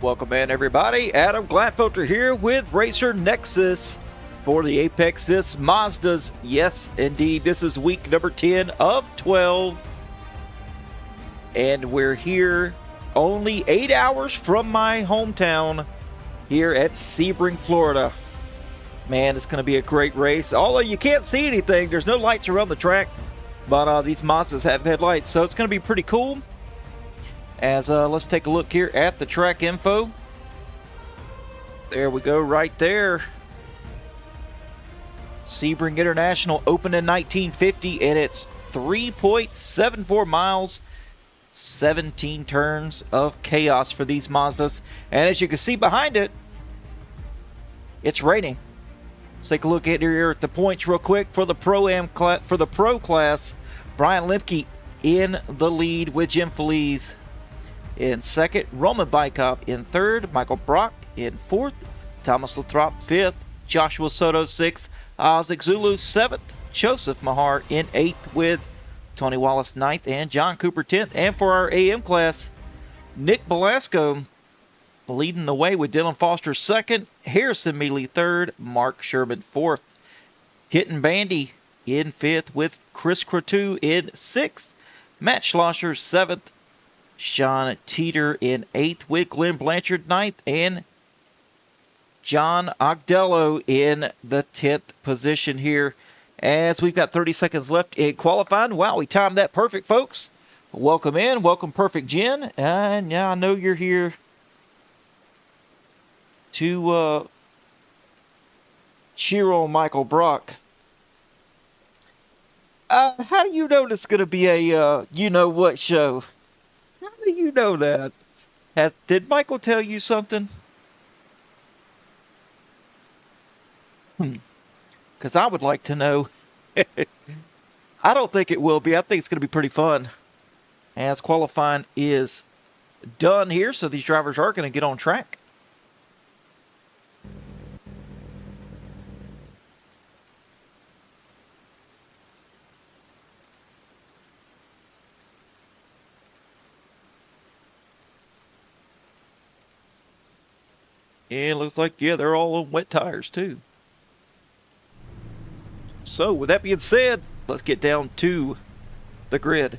Welcome in, everybody. Adam Gladfelter here with Racer Nexus for the Apex. This Mazda's, yes, indeed, this is week number 10 of 12. And we're here only 8 hours from my hometown here at Sebring, Florida. Man, it's going to be a great race. Although you can't see anything, there's no lights around the track, but these Mazdas have headlights, so it's going to be pretty cool. As let's take a look here at the track info. There we go, right there. Sebring International opened in 1950, and it's 3.74 miles, 17 turns of chaos for these Mazdas. And as you can see behind it, it's raining. Let's take a look at here at the points real quick for the pro class. Brian Lemke in the lead with Jim Feliz in second, Roman Bykop in third, Michael Brock in fourth, Thomas Lathrop fifth, Joshua Soto sixth, Isaac Zulu seventh, Joseph Mahar in eighth with Tony Wallace ninth and John Cooper 10th. And for our AM class, Nick Belasco leading the way with Dylan Foster second, Harrison Mealy third, Mark Sherman fourth, Hittin' Bandy in fifth with Chris Cretu in sixth, Matt Schlosser seventh, Sean Teeter in 8th with Glenn Blanchard 9th, and John Ogdello in the 10th position here as we've got 30 seconds left in qualifying. Wow, we timed that perfect, folks. Welcome in. Welcome, Perfect Jen. And yeah, I know you're here to cheer on Michael Brock. How do you know this is going to be a you-know-what show? How do you know that? Did Michael tell you something? Because I would like to know. I don't think it will be. I think it's going to be pretty fun. As qualifying is done here, so these drivers are going to get on track. And it looks like, yeah, they're all on wet tires, too. So, with that being said, let's get down to the grid.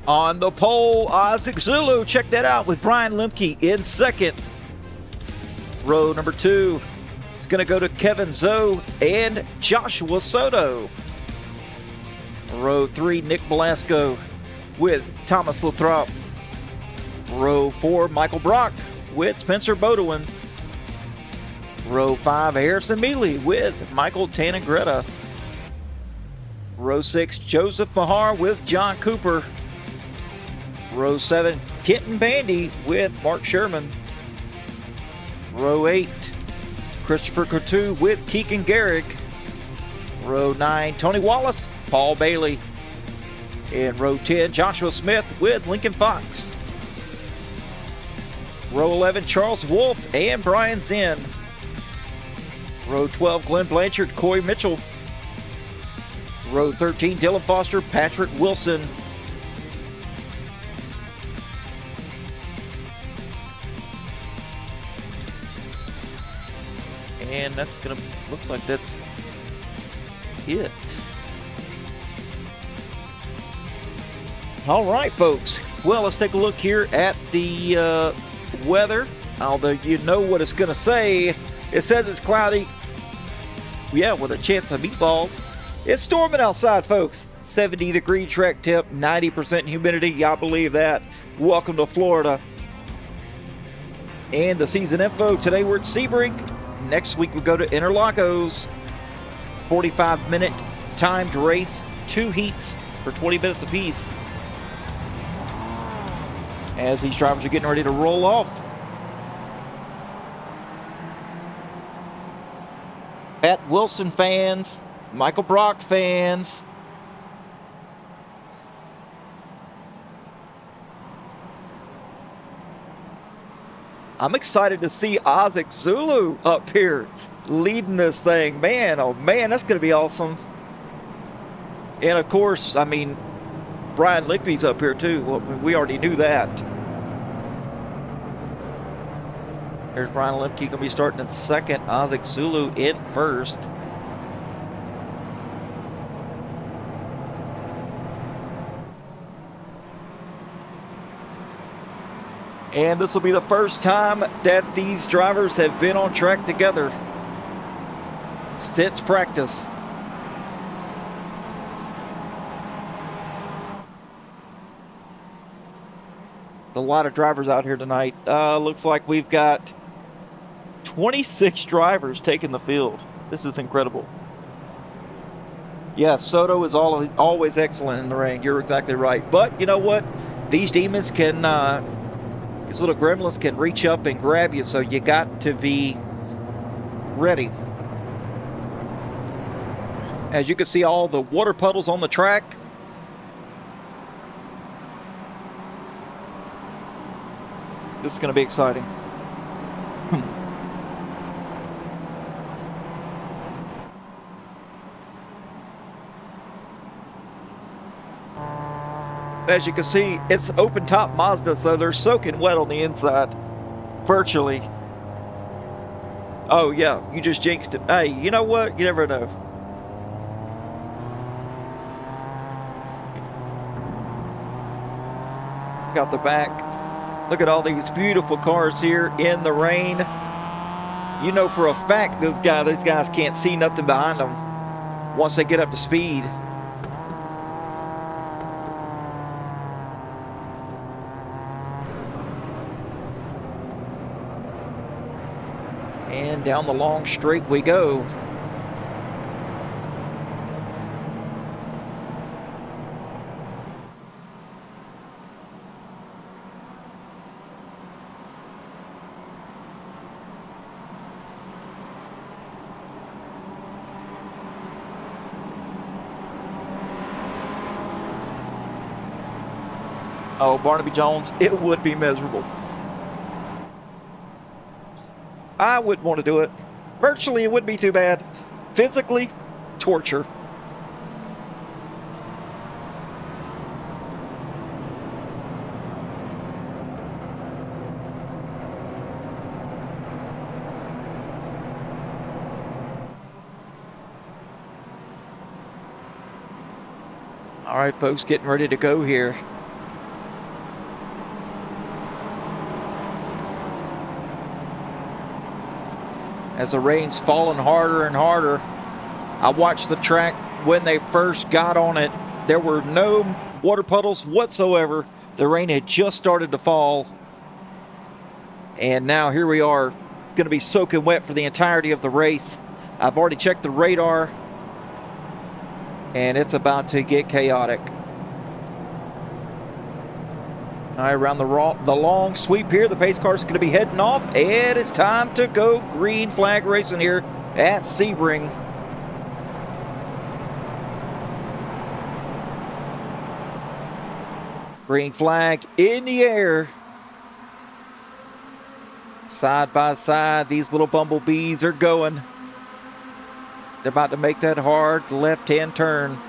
On the pole, Isaac Zulu, check that out, with Brian Lemke in second. Row number 2. It's going to go to Kevin Zoe and Joshua Soto. Row 3, Nick Belasco with Thomas Lathrop. Row 4, Michael Brock with Spencer Bodewin. Row 5, Harrison Mealy with Michael Tanagretta. Row 6, Joseph Mahar with John Cooper. Row 7, Hittin' Bandy with Mark Sherman. Row 8, Christopher Coutu with Keegan Garrick. Row 9, Tony Wallace, Paul Bailey. In row 10, Joshua Smith with Lincoln Fox. Row 11, Charles Wolf and Brian Zinn. Row 12, Glenn Blanchard, Coy Mitchell. Row 13, Dylan Foster, Patrick Wilson. And that's gonna, looks like that's it. All right, folks. Well, let's take a look here at the weather. Although you know what it's gonna say. It says it's cloudy. Yeah, with a chance of meatballs. It's storming outside, folks. 70-degree track temp, 90% humidity. Y'all believe that? Welcome to Florida. And the season info. Today we're at Sebring. Next week we go to Interlagos. 45-minute timed race, 2 heats for 20 minutes apiece. As these drivers are getting ready to roll off. Pat Wilson fans, Michael Brock fans, I'm excited to see Isaac Zulu up here leading this thing. Man, oh man, that's going to be awesome. And of course, I mean, Brian Lickby's up here too. Well, we already knew that. There's Brian Lemke going to be starting in second. Isaac Zulu in first. And this will be the first time that these drivers have been on track together since practice. A lot of drivers out here tonight. Looks like we've got 26 drivers taking the field. This is incredible. Yeah, Soto is always excellent in the rain. You're exactly right. But you know what? These demons can, these little gremlins can reach up and grab you, so you got to be ready. As you can see, all the water puddles on the track. This is going to be exciting. As you can see, it's open top Mazda, so they're soaking wet on the inside. Virtually. Oh yeah, you just jinxed it. Hey, you know what? You never know. Got the back. Look at all these beautiful cars here in the rain. You know for a fact these guys can't see nothing behind them once they get up to speed. And down the long straight we go. Oh, Barnaby Jones, it would be miserable. I wouldn't want to do it. Virtually, it wouldn't be too bad. Physically, torture. All right, folks, getting ready to go here. As the rain's falling harder and harder. I watched the track when they first got on it. There were no water puddles whatsoever. The rain had just started to fall. And now here we are. It's going to be soaking wet for the entirety of the race. I've already checked the radar. And it's about to get chaotic. All right, around the long sweep here, the pace cars are going to be heading off, and it's time to go green flag racing here at Sebring. Green flag in the air. Side by side, these little bumblebees are going. They're about to make that hard left-hand turn.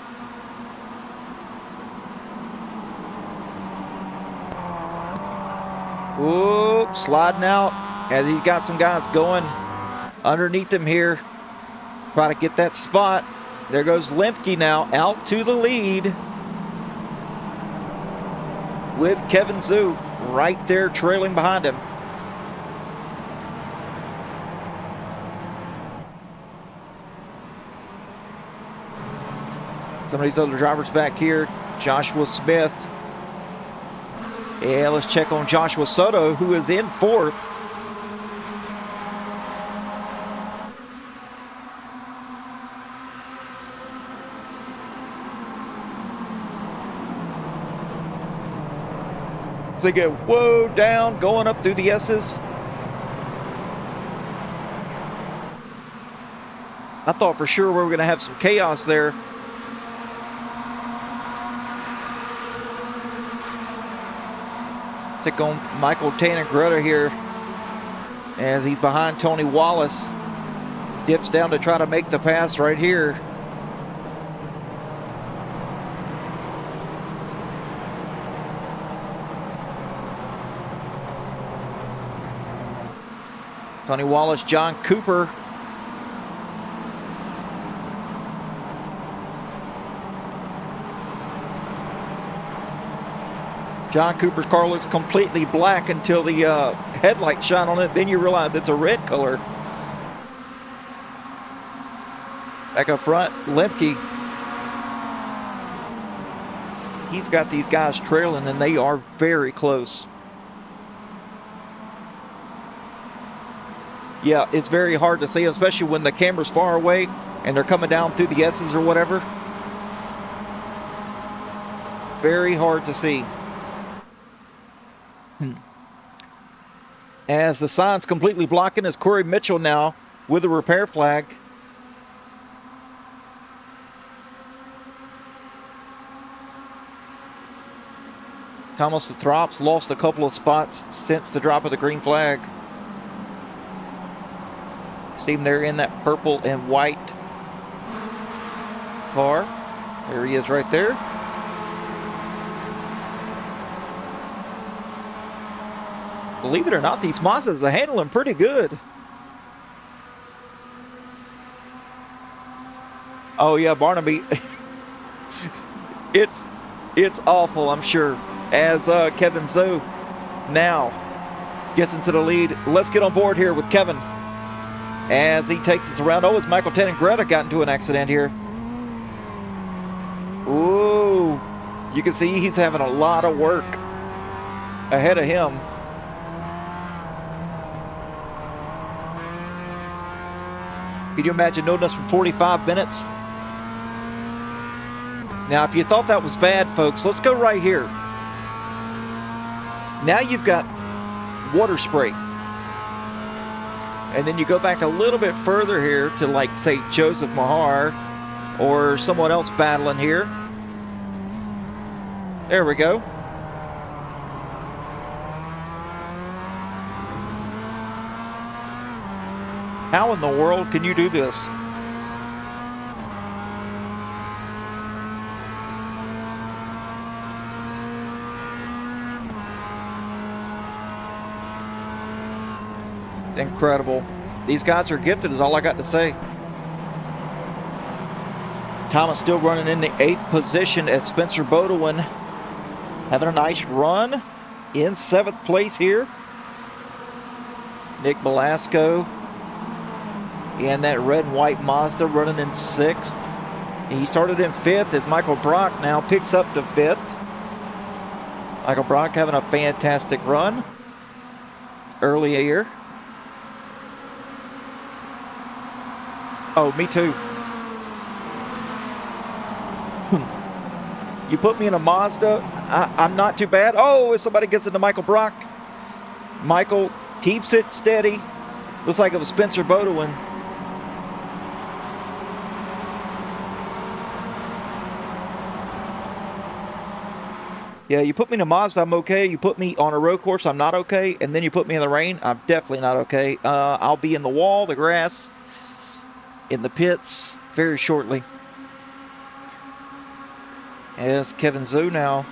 Whoop, sliding out as he's got some guys going underneath him here. Try to get that spot. There goes Lemke now out to the lead with Kevin Zhu right there trailing behind him. Some of these other drivers back here. Joshua Smith. Yeah, let's check on Joshua Soto, who is in fourth. So they get whoa down, going up through the S's. I thought for sure we were going to have some chaos there. Take on Michael Tanner Greta here. as he's behind Tony Wallace. Dips down to try to make the pass right here. Tony Wallace, John Cooper. John Cooper's car looks completely black until the headlights shine on it. Then you realize it's a red color. Back up front, Lemke. He's got these guys trailing, and they are very close. Yeah, it's very hard to see, especially when the camera's far away and they're coming down through the S's or whatever. Very hard to see. As the sign's completely blocking is Corey Mitchell now with a repair flag. Thomas Lathrop's lost a couple of spots since the drop of the green flag. See him there in that purple and white car. There he is right there. Believe it or not, these Mazdas are handling pretty good. Oh yeah, Barnaby. It's awful, I'm sure. As Kevin Zoe now gets into the lead. Let's get on board here with Kevin as he takes us around. Oh, it's Michael Greta got into an accident here. Ooh, you can see he's having a lot of work ahead of him. Can you imagine doing this for 45 minutes? Now, if you thought that was bad, folks, let's go right here. Now you've got water spray. And then you go back a little bit further here to, like, say, Joseph Mahar or someone else battling here. There we go. How in the world can you do this? Incredible. These guys are gifted is all I got to say. Thomas still running in the 8th position as Spencer Bodewin having a nice run in 7th place here. Nick Belasco in that red and white Mazda running in 6th. He started in 5th as Michael Brock now picks up to 5th. Michael Brock having a fantastic run early here. Oh, me too. You put me in a Mazda, I'm not too bad. Oh, if somebody gets into Michael Brock. Michael keeps it steady. Looks like it was Spencer Bodewin. Yeah, you put me in a Mazda, I'm okay. You put me on a road course, I'm not okay. And then you put me in the rain, I'm definitely not okay. I'll be in the wall, the grass, in the pits very shortly. As Kevin Zoe now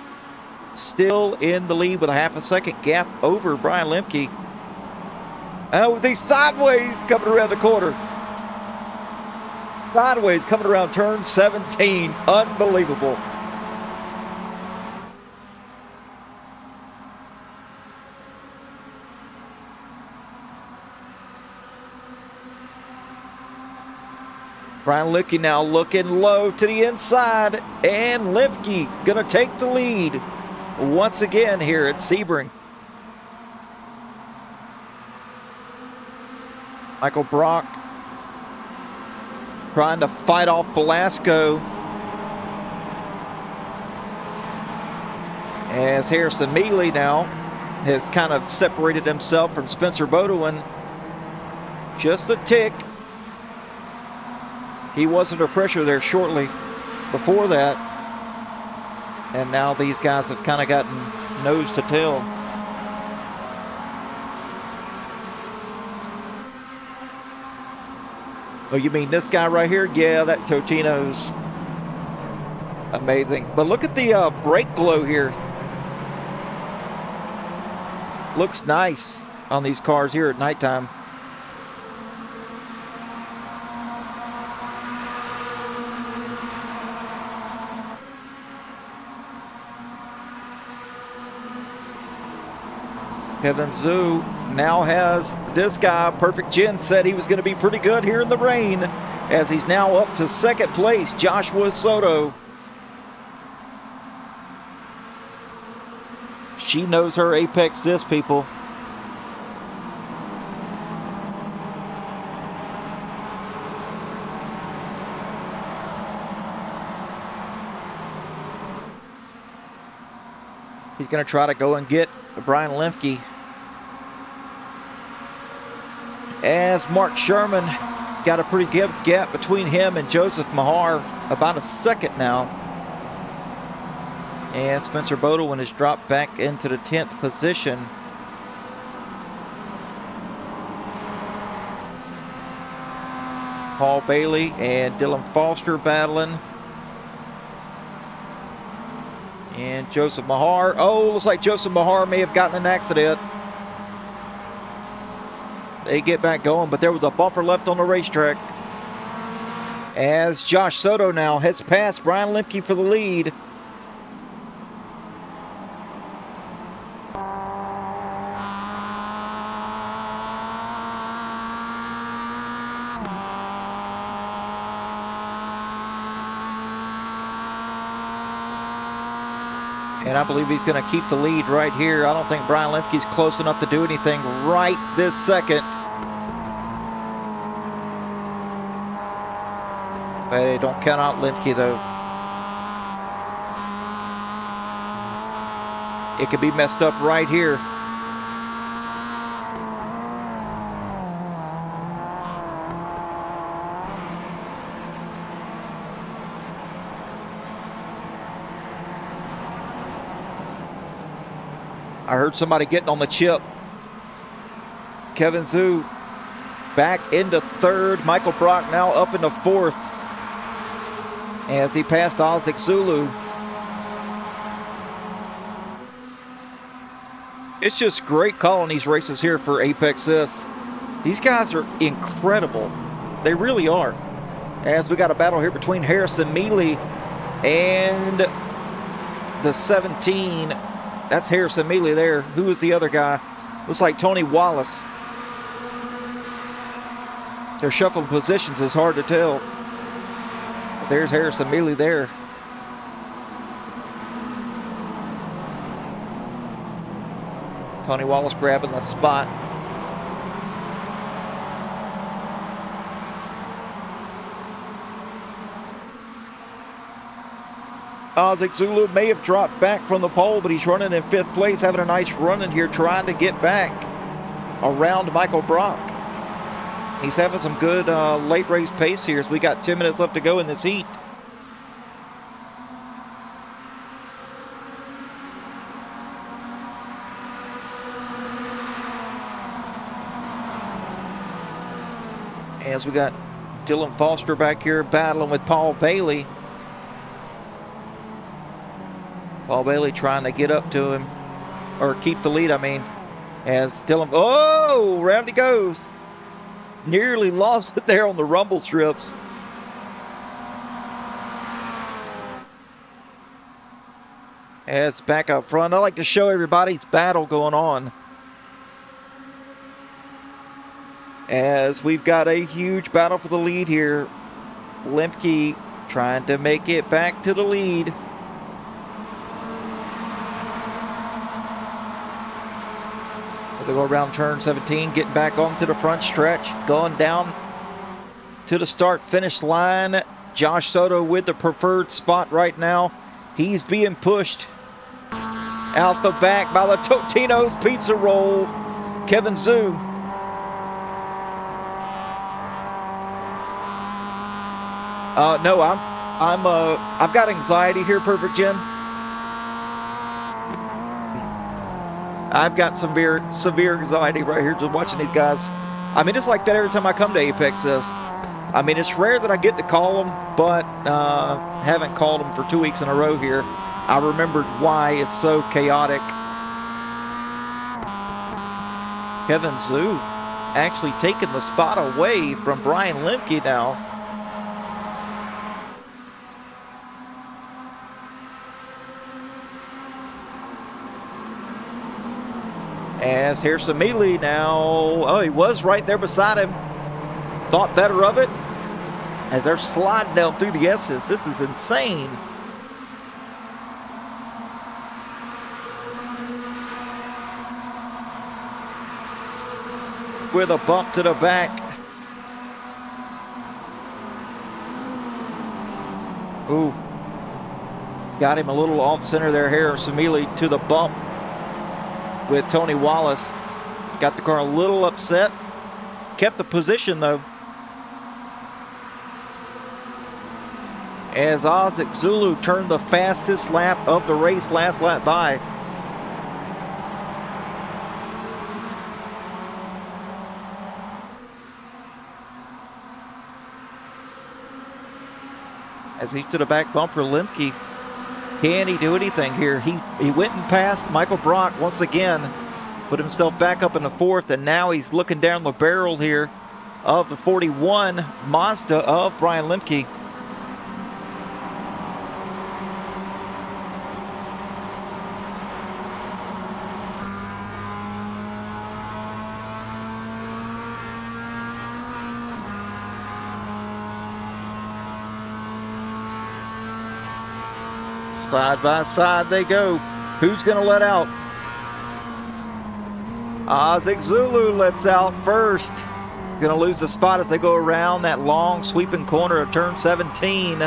still in the lead with a half a second gap over Brian Lemke. Oh, he's sideways coming around the corner. Sideways coming around turn 17. Unbelievable. Brian Lemke now looking low to the inside, and Lemke gonna take the lead once again here at Sebring. Michael Brock trying to fight off Velasco as Harrison Mealy now has kind of separated himself from Spencer Bodewin just a tick. He was under pressure there shortly before that. And now these guys have kind of gotten nose to tail. Oh, you mean this guy right here? Yeah, that Totino's amazing. But look at the brake glow here. Looks nice on these cars here at nighttime. Kevin Zhu now has this guy. Perfect Gen said he was going to be pretty good here in the rain, as he's now up to second place, Joshua Soto. She knows her Apex this, people. He's going to try to go and get Brian Lemke. As Mark Sherman got a pretty good gap between him and Joseph Mahar, about a second now. And Spencer Bodewin has dropped back into the 10th position. Paul Bailey and Dylan Foster battling. And Joseph Mahar. Oh, looks like Joseph Mahar may have gotten an accident. They get back going, but there was a bumper left on the racetrack. As Josh Soto now has passed Brian Lemke for the lead. And I believe he's going to keep the lead right here. I don't think Brian Lemke's close enough to do anything right this second. But they don't count out Lemke, though. It could be messed up right here. I heard somebody getting on the chip. Kevin Zhu back into third. Michael Brock now up into fourth as he passed Isaac Zulu. It's just great calling these races here for Apex this. These guys are incredible. They really are. As we got a battle here between Harrison Mealy and the 17. That's Harrison Mealy there. Who is the other guy? Looks like Tony Wallace. Their shuffled positions is hard to tell. But there's Harrison Mealy there. Tony Wallace grabbing the spot. Isaac Zulu may have dropped back from the pole, but he's running in 5th place, having a nice run in here, trying to get back around Michael Brock. He's having some good late race pace here as we got 10 minutes left to go in this heat. As we got Dylan Foster back here battling with Paul Bailey. Paul Bailey trying to get up to him, or keep the lead, I mean. As Dylan, oh, round he goes. Nearly lost it there on the rumble strips. And it's back up front. I like to show everybody's battle going on. As we've got a huge battle for the lead here. Lemke trying to make it back to the lead. As I go around turn 17, getting back onto the front stretch, going down to the start-finish line. Josh Soto with the preferred spot right now. He's being pushed out the back by the Totino's Pizza Roll. Kevin Zhu. No, I've got anxiety here, Perfect Jim. I've got severe anxiety right here just watching these guys. I mean, it's like that every time I come to Apex this. I mean, it's rare that I get to call them, but haven't called them for 2 weeks in a row here. I remembered why it's so chaotic. Kevin Zhu actually taking the spot away from Brian Lemke now. As here's Samili now. Oh, he was right there beside him. Thought better of it. As they're sliding down through the S's. This is insane. With a bump to the back. Ooh. Got him a little off center there here. Samili to the bump with Tony Wallace. Got the car a little upset. Kept the position though. As Isaac Zulu turned the fastest lap of the race, last lap by. As he's to the back bumper, Lemke, can he do anything here? He went and passed Michael Brock once again, put himself back up in the fourth, and now he's looking down the barrel here of the 41 Mazda of Brian Lemke. Side by side they go. Who's going to let out? Isaac Zulu lets out first. Going to lose the spot as they go around that long sweeping corner of turn 17.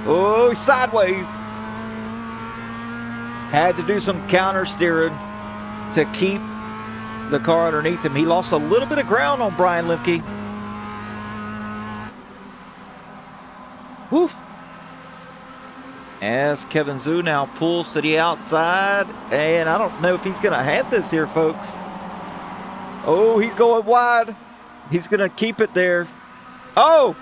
Oh, sideways. Had to do some counter steering to keep the car underneath him. He lost a little bit of ground on Brian Lemke. Whew. As Kevin Zhu now pulls to the outside, and I don't know if he's going to have this here, folks. Oh, he's going wide. He's going to keep it there. Oh!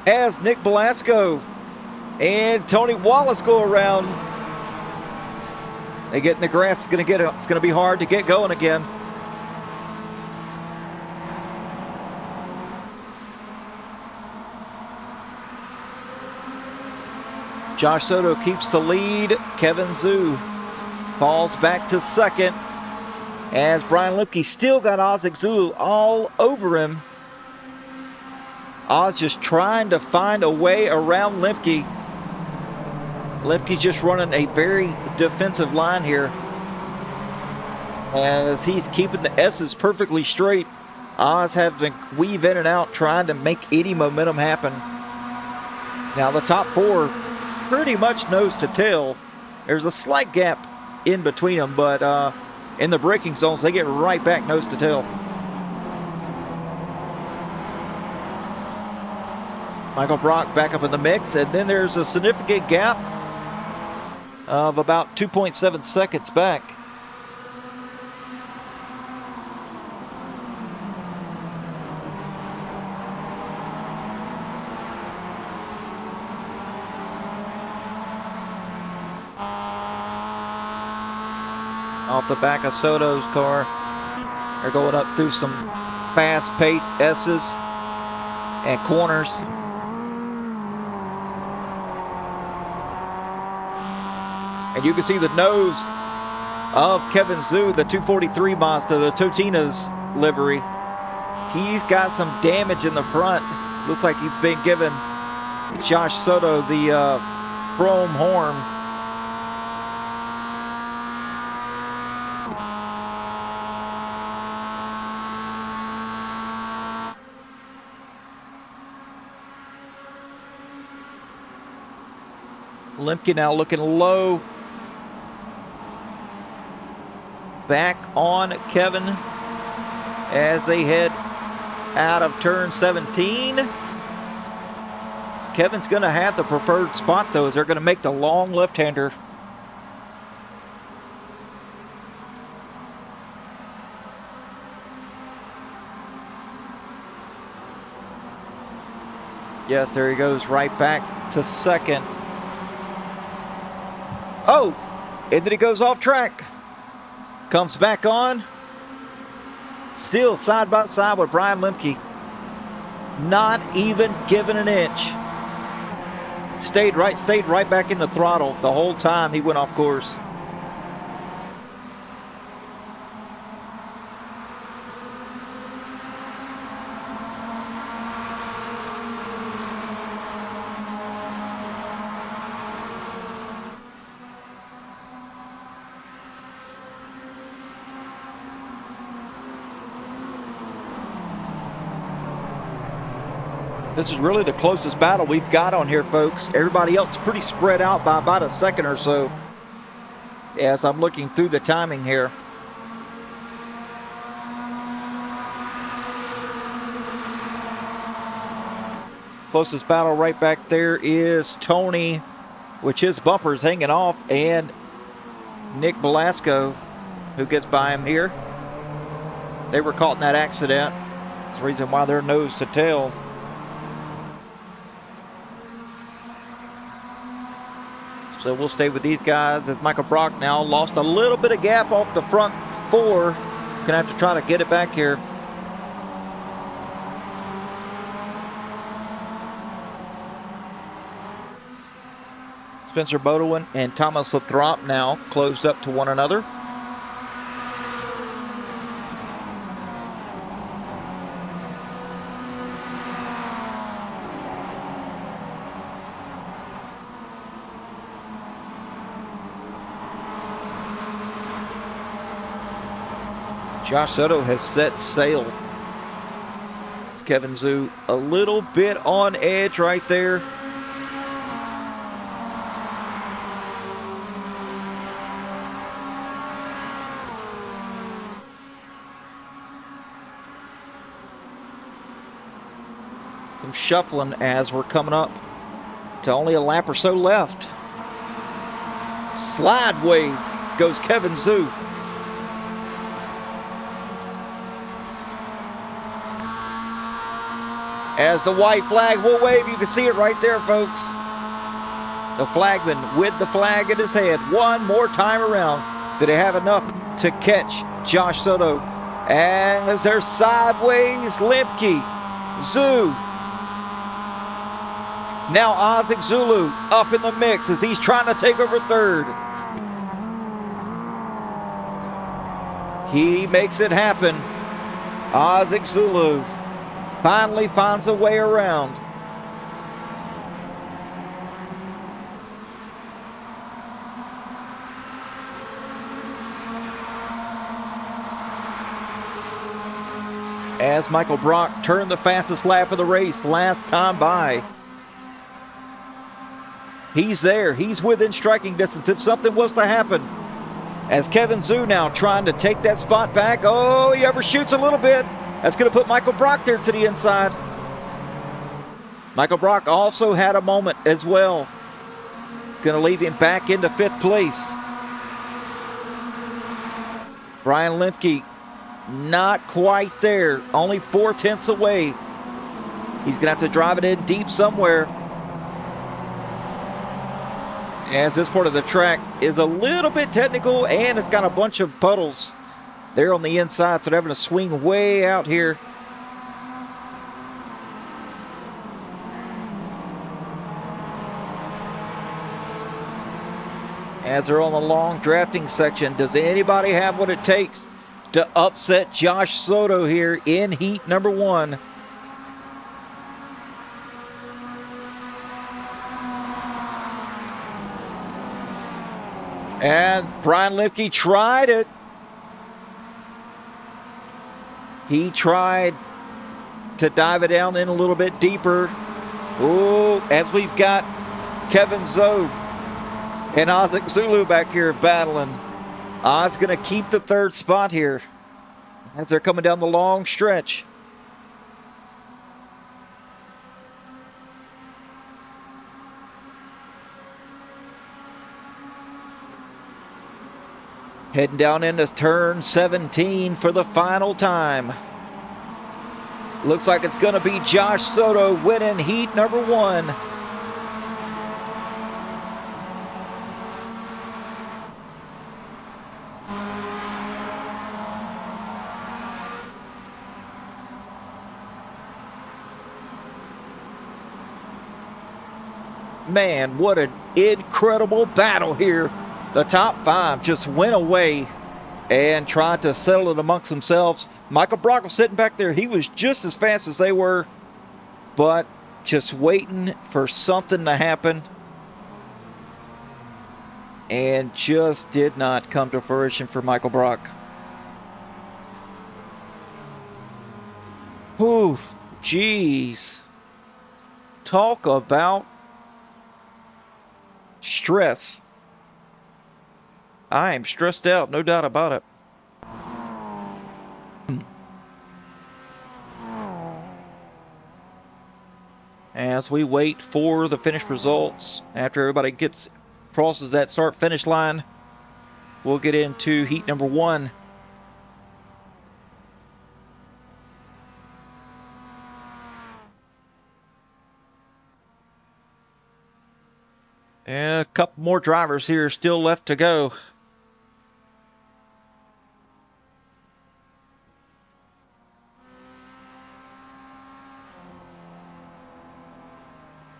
As Nick Belasco and Tony Wallace go around. They get in the grass. It's going to be hard to get going again. Josh Soto keeps the lead. Kevin Zhu falls back to second. As Brian Lemke still got Isaac Zulu all over him. Oz just trying to find a way around Lemke. Lemke's just running a very defensive line here. As he's keeping the S's perfectly straight. Oz having to weave in and out, trying to make any momentum happen. Now the top four pretty much nose to tail. There's a slight gap in between them, but in the braking zones, they get right back nose to tail. Michael Brock back up in the mix, and then there's a significant gap of about 2.7 seconds back. Off the back of Soto's car. They're going up through some fast-paced S's and corners. And you can see the nose of Kevin Zhu, the 243 Mazda, the Totino's livery. He's got some damage in the front. Looks like he's been given Josh Soto the chrome horn. Lemke now looking low. Back on Kevin as they head out of turn 17. Kevin's going to have the preferred spot, though, as they're going to make the long left-hander. Yes, there he goes right back to second. Oh, and then he goes off track. Comes back on. Still side by side with Brian Lemke. Not even giving an inch. Stayed right back in the throttle the whole time he went off course. This is really the closest battle we've got on here, folks. Everybody else pretty spread out by about a second or so as I'm looking through the timing here. Closest battle right back there is Tony, which his bumper's hanging off, and Nick Belasco, who gets by him here. They were caught in that accident. That's the reason why they're nose to tail. So we'll stay with these guys. As Michael Brock now lost a little bit of gap off the front four. Gonna have to try to get it back here. Spencer Bodewin and Thomas Lathrop now closed up to one another. Josh Soto has set sail. It's Kevin Zhu a little bit on edge right there. Some shuffling as we're coming up to only a lap or so left. Slideways goes Kevin Zhu. As the white flag will wave, you can see it right there, folks. The flagman with the flag in his head. One more time around. Did he have enough to catch Josh Soto? As they're sideways, Lemke, Zhu. Now Isaac Zulu up in the mix as he's trying to take over third. He makes it happen. Isaac Zulu finally finds a way around. As Michael Brock turned the fastest lap of the race last time by. He's there. He's within striking distance if something was to happen. As Kevin Zhu now trying to take that spot back. Oh, he overshoots a little bit. That's going to put Michael Brock there to the inside. Michael Brock also had a moment as well. It's going to leave him back into 5th place. Brian Lemke not quite there. Only 4/10 away. He's going to have to drive it in deep somewhere. As this part of the track is a little bit technical and it's got a bunch of puddles there on the inside, so they're having to swing way out here. As they're on the long drafting section, does anybody have what it takes to upset Josh Soto here in heat number 1? And Brian Lemke tried it. He tried to dive it down in a little bit deeper. Oh, as we've got Kevin Zhu and Isaac Zulu back here battling. Oz going to keep the 3rd spot here as they're coming down the long stretch. Heading down into turn 17 for the final time. Looks like it's going to be Josh Soto winning heat number 1. Man, what an incredible battle here. The top 5 just went away and tried to settle it amongst themselves. Michael Brock was sitting back there. He was just as fast as they were, but just waiting for something to happen. And just did not come to fruition for Michael Brock. Whew, jeez. Talk about stress. I am stressed out, no doubt about it. As we wait for the finished results, after everybody crosses that start-finish line, we'll get into heat number 1. And a couple more drivers here still left to go.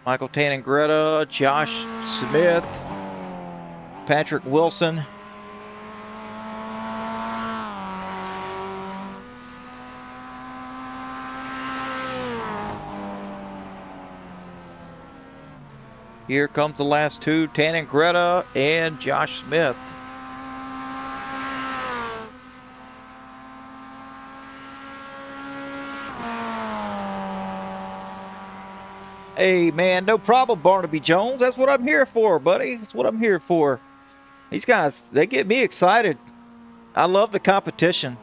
Michael Tannengretta, Josh Smith, Patrick Wilson. Here comes the last 2, Tannengretta and Josh Smith. Hey, man, no problem, Barnaby Jones. That's what I'm here for, buddy. That's what I'm here for. These guys, they get me excited. I love the competition.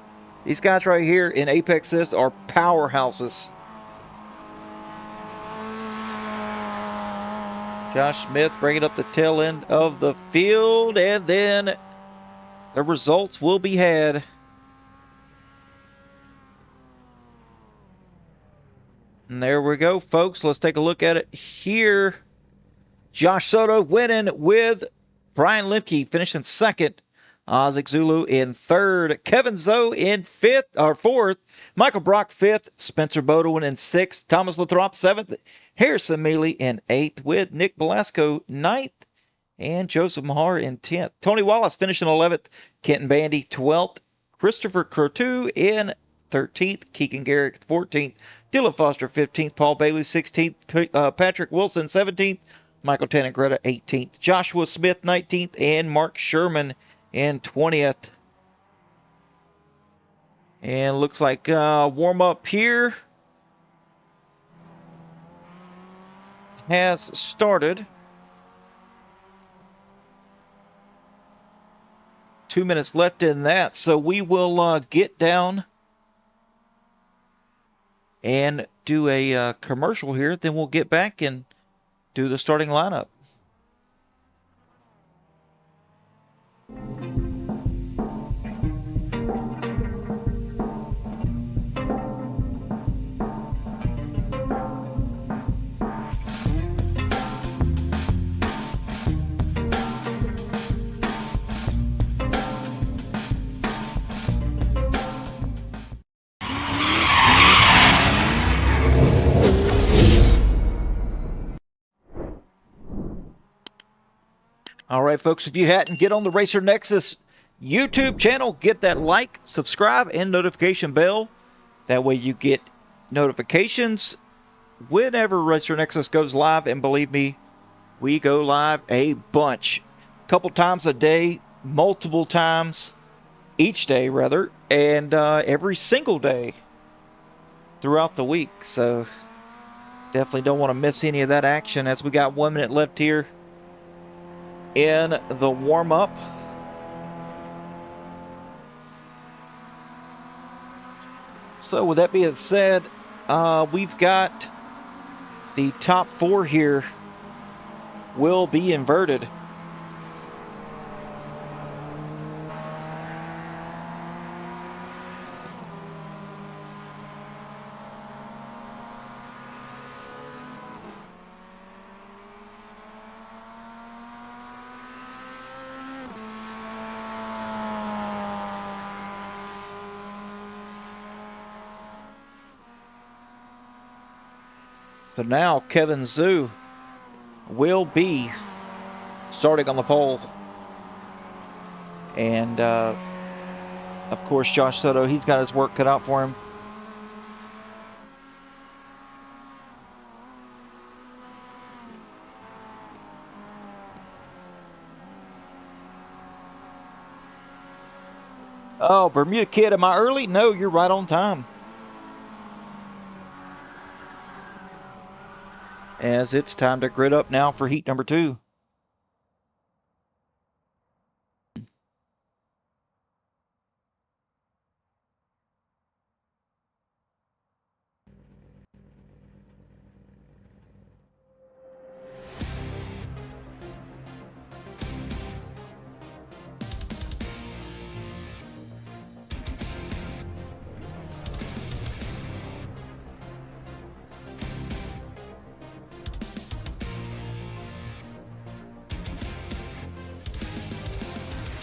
These guys right here in Apex This are powerhouses. Josh Smith bringing up the tail end of the field, and then the results will be had. And there we go, folks. Let's take a look at it here. Josh Soto winning with Brian Lemke finishing 2nd. Isaac Zulu in 3rd. Kevin Zoe in 4th. Michael Brock 5th. Spencer Bodwin in 6th. Thomas Lathrop 7th. Harrison Mealy in 8th with Nick Velasco 9th. And Joseph Mahar in 10th. Tony Wallace finishing 11th. Kenton Bandy 12th. Christopher Croteau in 13th. Keegan Garrett 14th. Dylan Foster 15th. Paul Bailey 16th. Patrick Wilson 17th. Michael Tannengretta 18th. Joshua Smith 19th. And Mark Sherman in 20th. And looks like warm up here has started. 2 minutes left in that, so we will get down and do a commercial here. Then we'll get back and do the starting lineup. All right, folks, if you hadn't, get on the Racer Nexus YouTube channel. Get that like, subscribe, and notification bell. That way you get notifications whenever Racer Nexus goes live. And believe me, we go live a bunch. A couple times a day, multiple times each day, rather. And every single day throughout the week. So definitely don't want to miss any of that action as we got 1 minute left here in the warm-up. So with that being said, we've got the top 4 here will be inverted. So now Kevin Zhu will be starting on the pole. And, of course, Josh Soto, he's got his work cut out for him. Oh, Bermuda Kid, am I early? No, you're right on time. As it's time to grid up now for heat number 2.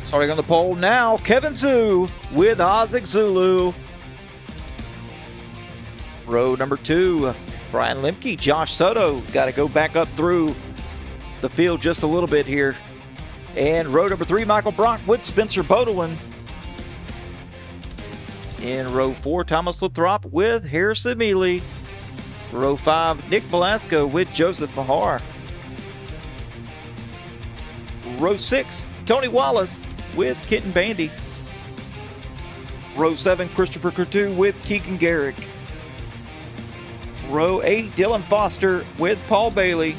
Starting on the pole now, Kevin Zhu with Isaac Zulu. Row number 2, Brian Lemke, Josh Soto. Got to go back up through the field just a little bit here. And row number 3, Michael Brock with Spencer Bodewin. In row 4, Thomas Lathrop with Harrison Mealy. Row 5, Nick Velasco with Joseph Mahar. Row 6, Tony Wallace with Kenton Bandy. Row 7, Christopher Couture with Keegan Garrick. Row 8, Dylan Foster with Paul Bailey.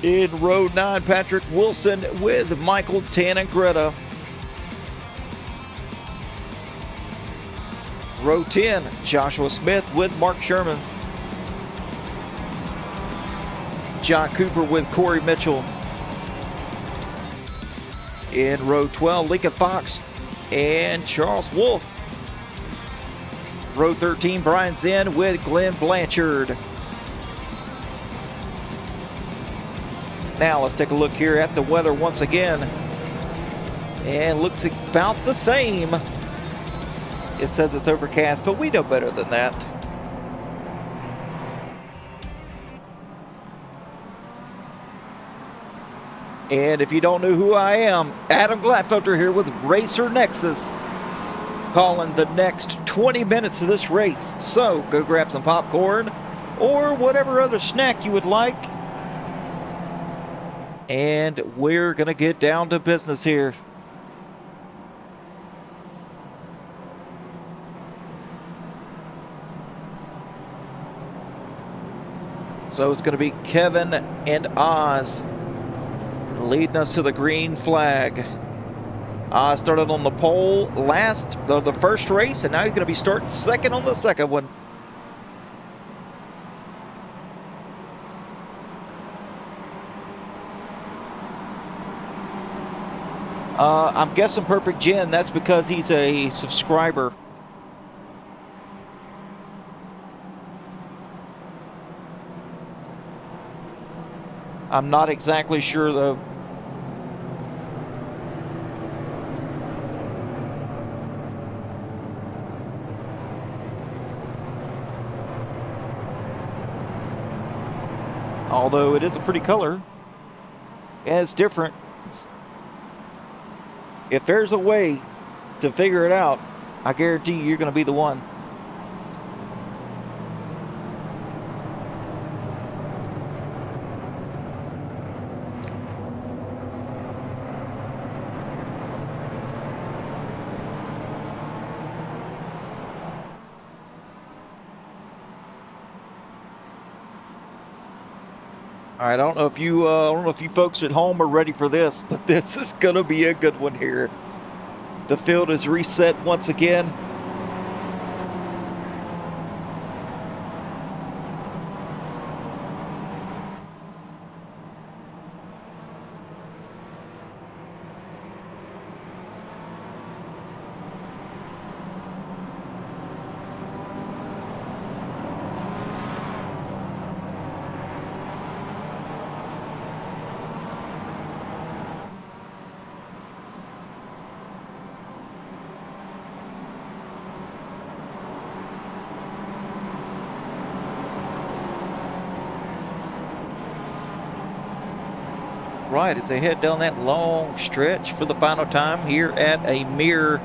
In row 9, Patrick Wilson with Michael Tanangretta. Row 10, Joshua Smith with Mark Sherman. John Cooper with Corey Mitchell. In row 12, Lincoln Fox and Charles Wolf. Row 13, Brian Zinn with Glenn Blanchard. Now let's take a look here at the weather once again. And looks about the same. It says it's overcast, but we know better than that. And if you don't know who I am, Adam Gladfelter here with Racer Nexus, calling the next 20 minutes of this race. So go grab some popcorn or whatever other snack you would like. And we're going to get down to business here. So it's going to be Kevin and Oz leading us to the green flag. Oz started on the pole the first race, and now he's going to be starting second on the second one. I'm guessing Perfect Jen, that's because he's a subscriber. I'm not exactly sure though. Although it is a pretty color. And it's different. If there's a way to figure it out, I guarantee you're going to be the one. All right, I don't know if you folks at home are ready for this, but this is going to be a good one here. The field is reset once again. right as they head down that long stretch for the final time here at a mere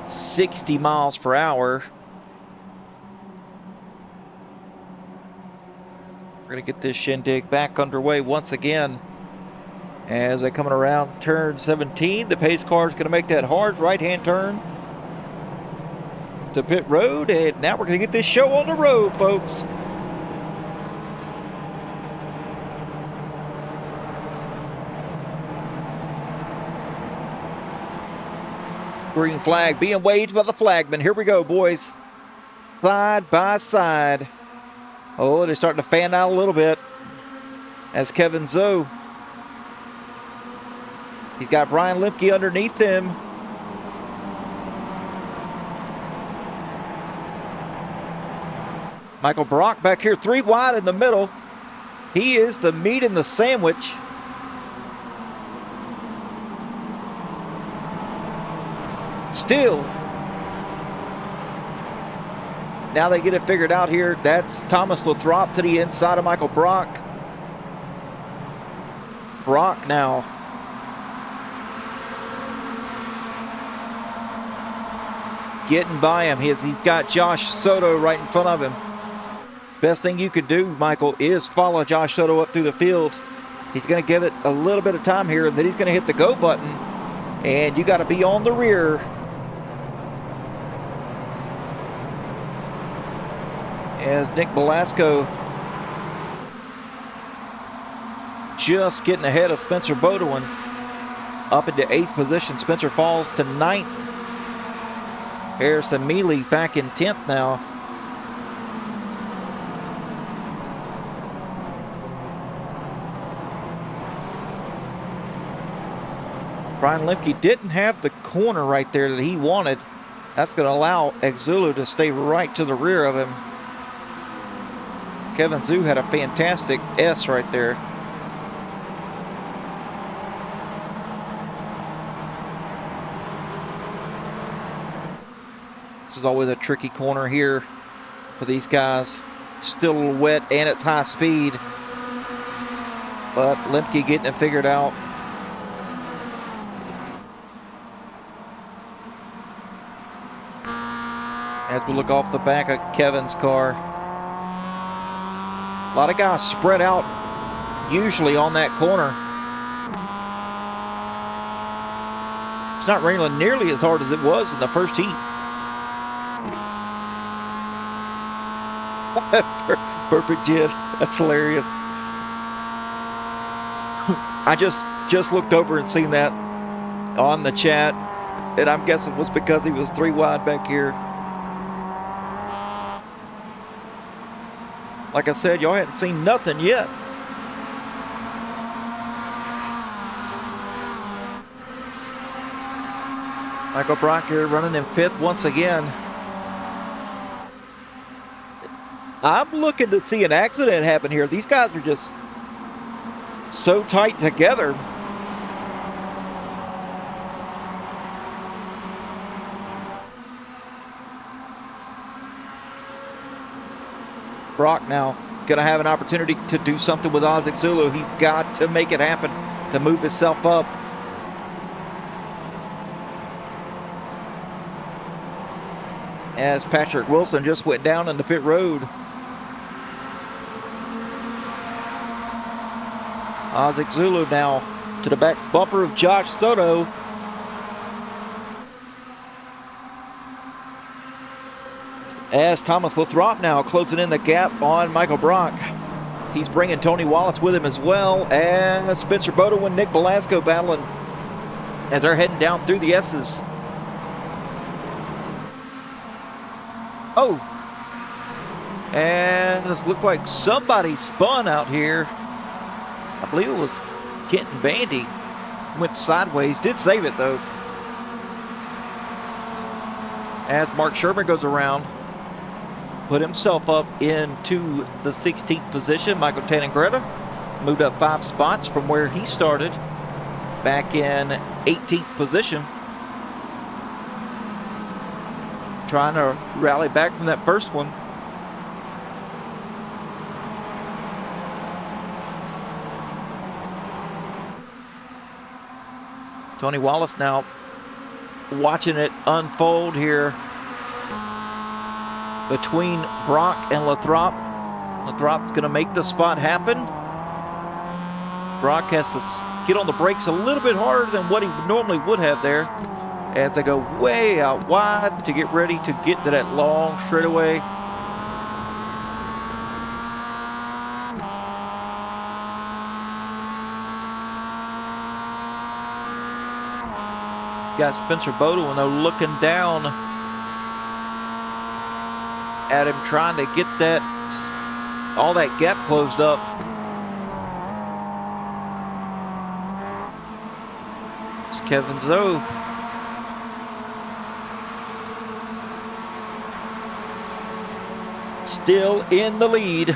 60 miles per hour. We're going to get this shindig back underway once again. As they're coming around turn 17, the pace car is going to make that hard right-hand turn to pit road, and now we're going to get this show on the road, folks. Green flag being waved by the flagman. Here we go, boys. Side by side. Oh, they're starting to fan out a little bit. As Kevin Zoe. He's got Brian Lemke underneath him. Michael Brock back here, 3 wide in the middle. He is the meat in the sandwich. Still, now they get it figured out here. That's Thomas Lathrop to the inside of Michael Brock. Brock now getting by him. He's got Josh Soto right in front of him. Best thing you could do, Michael, is follow Josh Soto up through the field. He's going to give it a little bit of time here, and then he's going to hit the go button, and you got to be on the rear. As Nick Belasco just getting ahead of Spencer Bodewin up into 8th position. Spencer falls to 9th. Harrison Mealy back in 10th now. Brian Lemke didn't have the corner right there that he wanted. That's going to allow Exulu to stay right to the rear of him. Kevin Zhu had a fantastic S right there. This is always a tricky corner here for these guys. Still a little wet and it's high speed. But Lemke getting it figured out. As we look off the back of Kevin's car. A lot of guys spread out usually on that corner. It's not raining nearly as hard as it was in the first heat. Perfect Jed. That's hilarious. I just looked over and seen that on the chat, and I'm guessing it was because he was 3 wide back here. Like I said, y'all hadn't seen nothing yet. Michael Brock here running in 5th once again. I'm looking to see an accident happen here. These guys are just so tight together. Brock now going to have an opportunity to do something with Isaac Zulu. He's got to make it happen to move himself up. As Patrick Wilson just went down in the pit road. Isaac Zulu now to the back bumper of Josh Soto. As Thomas Lathrop now closing in the gap on Michael Brock. He's bringing Tony Wallace with him as well as Spencer Bodewin, Nick Belasco battling as they're heading down through the S's. Oh, and this looked like somebody spun out here. I believe it was Kenton Bandy. Went sideways, did save it though. As Mark Sherman goes around, put himself up into the 16th position. Michael Tanangretta moved up 5 spots from where he started back in 18th position. Trying to rally back from that first one. Tony Wallace now watching it unfold here between Brock and Lathrop. Lathrop's going to make the spot happen. Brock has to get on the brakes a little bit harder than what he normally would have there as they go way out wide to get ready to get to that long straightaway. Got Spencer Bodwin though looking down at him, trying to get that all that gap closed up. It's Kevin Zoe. Still in the lead.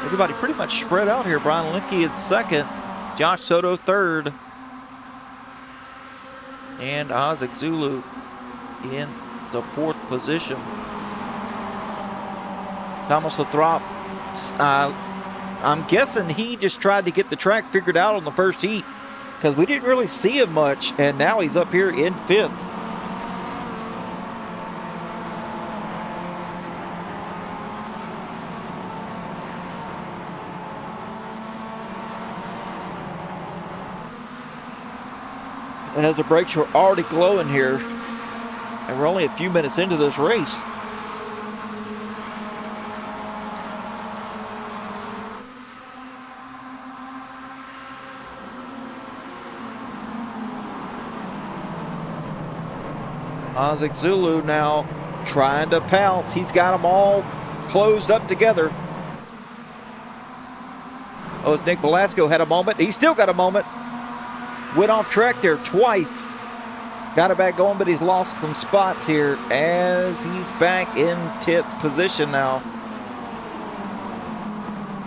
Everybody pretty much spread out here. Brian Lemke at second, Josh Soto third, and Isaac Zulu in the fourth position. Thomas Lathrop, I'm guessing he just tried to get the track figured out on the first heat because we didn't really see him much, and now he's up here in fifth. And as the brakes were already glowing here, and we're only a few minutes into this race. Isaac Zulu now trying to pounce. He's got them all closed up together. Oh, Nick Velasco had a moment. He still got a moment. Went off track there twice. Got it back going, but he's lost some spots here as he's back in 10th position now.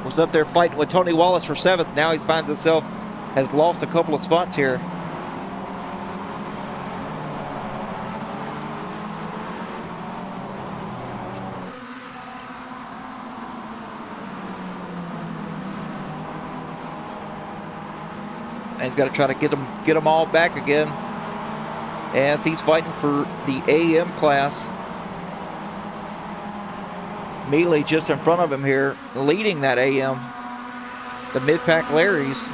Was up there fighting with Tony Wallace for 7th. Now he finds himself, has lost a couple of spots here. And he's got to try to get them all back again as he's fighting for the AM class. Mealy just in front of him here, leading that AM. The mid-pack Larrys.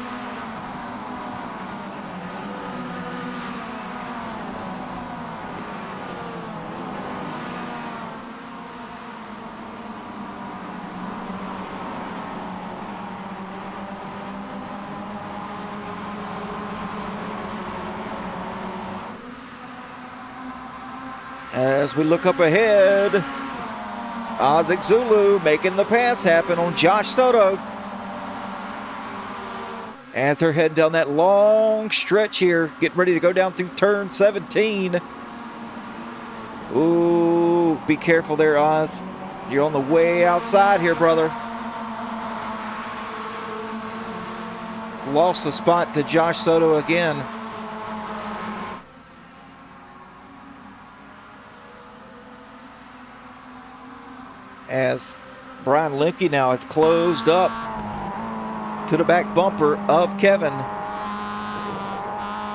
As we look up ahead, Isaac Zulu making the pass happen on Josh Soto. As they're heading down that long stretch here, getting ready to go down through turn 17. Ooh, be careful there, Oz. You're on the way outside here, brother. Lost the spot to Josh Soto again. As Brian Lemke now is closed up to the back bumper of Kevin.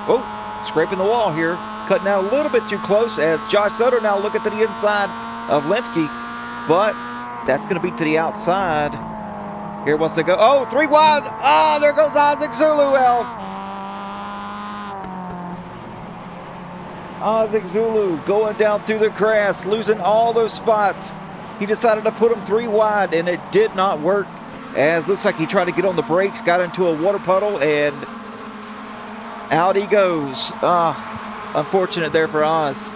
Oh, scraping the wall here, cutting out a little bit too close as Josh Soto now looking to the inside of Lemke, but that's going to be to the outside. Here wants to go. Oh, 3 wide. Ah, there goes Isaac Zulu out. Isaac Zulu going down through the grass, losing all those spots. He decided to put him 3 wide, and it did not work. As looks like he tried to get on the brakes, got into a water puddle, and out he goes. Unfortunate there for Oz.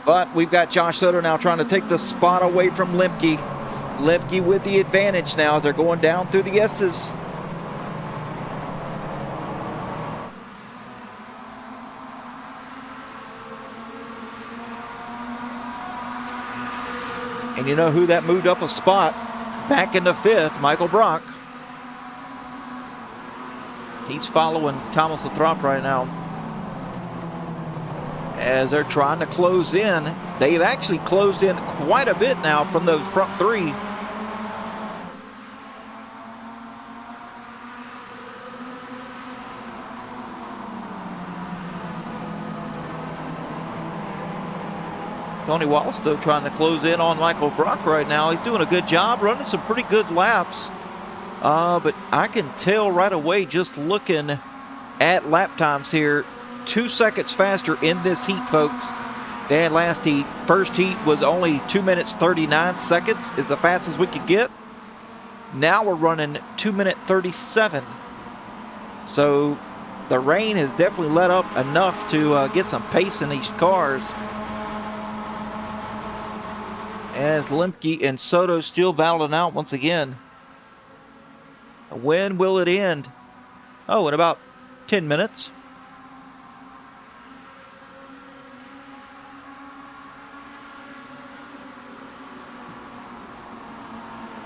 But we've got Josh Soto now trying to take the spot away from Lemke. Lemke with the advantage now as they're going down through the S's. And you know who that moved up a spot? Back into 5th, Michael Brock. He's following Thomas Lathrop right now. As they're trying to close in. They've actually closed in quite a bit now from those front 3. Tony Wallace, though, trying to close in on Michael Brock right now. He's doing a good job, running some pretty good laps. But I can tell right away just looking at lap times here, 2 seconds faster in this heat, folks, than last heat. First heat was only 2 minutes 39 seconds is the fastest we could get. Now we're running 2 minute 37. So the rain has definitely let up enough to get some pace in these cars. As Lemke and Soto still battling out once again. When will it end? Oh, in about 10 minutes.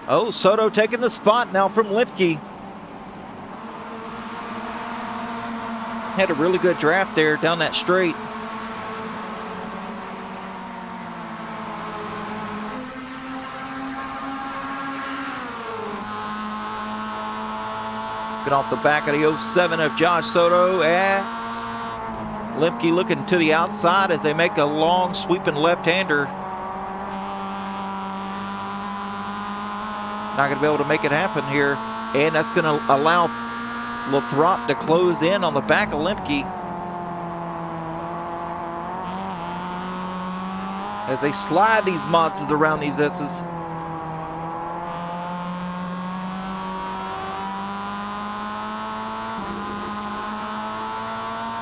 Oh, Soto taking the spot now from Lemke. Had a really good draft there down that straight. Off the back of the 07 of Josh Soto, as Lemke looking to the outside as they make a long sweeping left-hander. Not going to be able to make it happen here, and that's going to allow Lathrop to close in on the back of Lemke as they slide these Mazdas around these S's.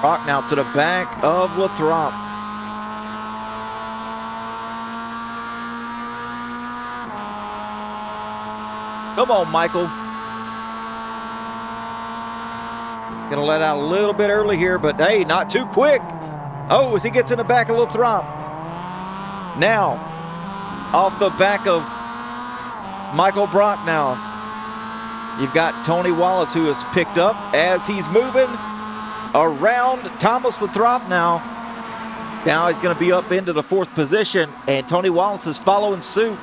Brock now to the back of Lathrop. Come on, Michael. Gonna let out a little bit early here, but hey, not too quick. Oh, as he gets in the back of Lathrop. Now, off the back of Michael Brock now. You've got Tony Wallace, who is picked up as he's moving around Thomas Lathrop now. Now he's going to be up into the 4th position, and Tony Wallace is following suit